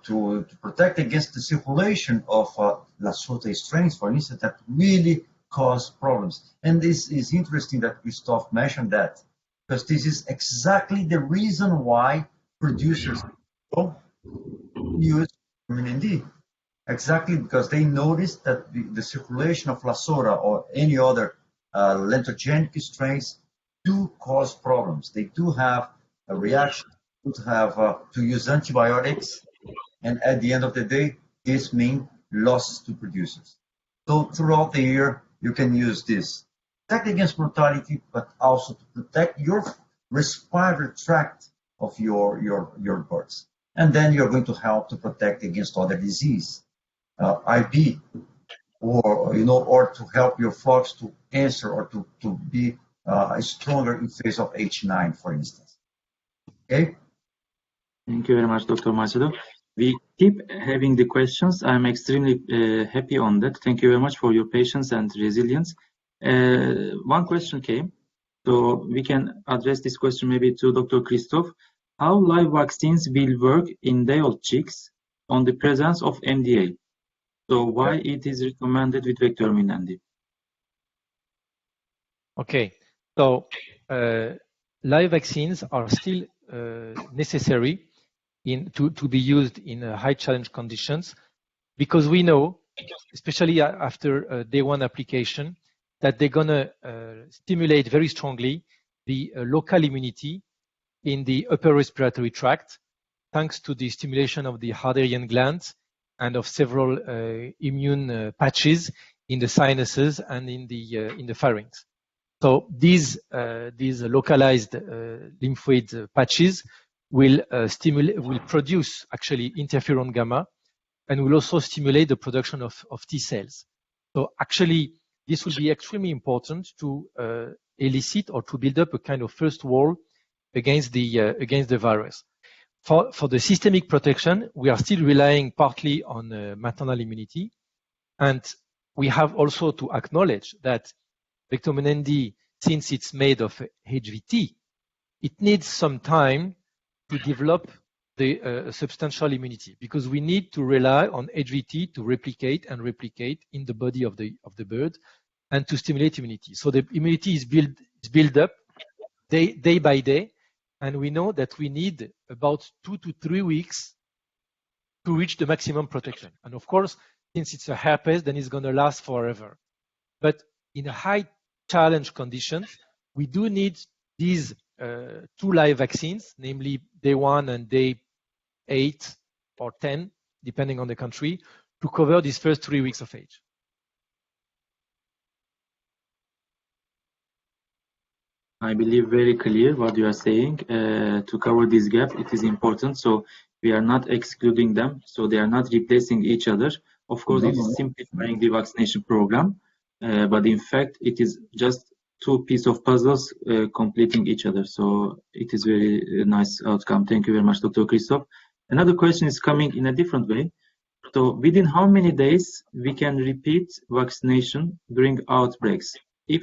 protect against the circulation of Lasota strains, for instance, that really cause problems. And this is interesting that Christoph mentioned that, because this is exactly the reason why producers don't use vitamin D. Exactly because they noticed that the circulation of Lasota or any other lantogenic strains do cause problems. They do have a reaction to use antibiotics, and at the end of the day, this means loss to producers. So throughout the year, you can use this. Protect against mortality, but also to protect your respiratory tract of your birds. And then you're going to help to protect against other disease, IB, or to help your flocks to answer or to be stronger in face of H9, for instance. Okay. Thank you very much, Dr. Marcelo. We keep having the questions. I'm extremely happy on that. Thank you very much for your patience and resilience. One question came, so we can address this question maybe to Dr. Christoph. How live vaccines will work in day-old chicks on the presence of MDA? So why it is recommended with Vectomyn ND? Okay, so live vaccines are still necessary to be used in high challenge conditions, because we know, especially after day one application, that they're gonna stimulate very strongly the local immunity in the upper respiratory tract, thanks to the stimulation of the Harderian glands and of several immune patches in the sinuses and in the pharynx. So these localized lymphoid patches will produce actually interferon gamma, and will also stimulate the production of T cells. So actually, this will be extremely important to elicit or to build up a kind of first wall against the virus. For the systemic protection, we are still relying partly on maternal immunity, and we have also to acknowledge that Vectomyn ND, since it's made of HVT, it needs some time to develop the substantial immunity, because we need to rely on HVT to replicate in the body of the bird and to stimulate immunity. So the immunity is built up day by day, and we know that we need about 2 to 3 weeks to reach the maximum protection. And of course, since it's a herpes, then it's going to last forever. But in a high challenge conditions, we do need these 2 live vaccines, namely day 1 and day 8 or 10, depending on the country, to cover these first 3 weeks of age. I believe very clear what you are saying. To cover this gap, it is important. So We are not excluding them, so they are not replacing each other. Of course, No, it no, is no. simplifying the vaccination program, but in fact, it is just two pieces of puzzles completing each other. So it is very nice outcome. Thank you very much, Dr. Christoph. Another question is coming in a different way. So within how many days we can repeat vaccination during outbreaks? If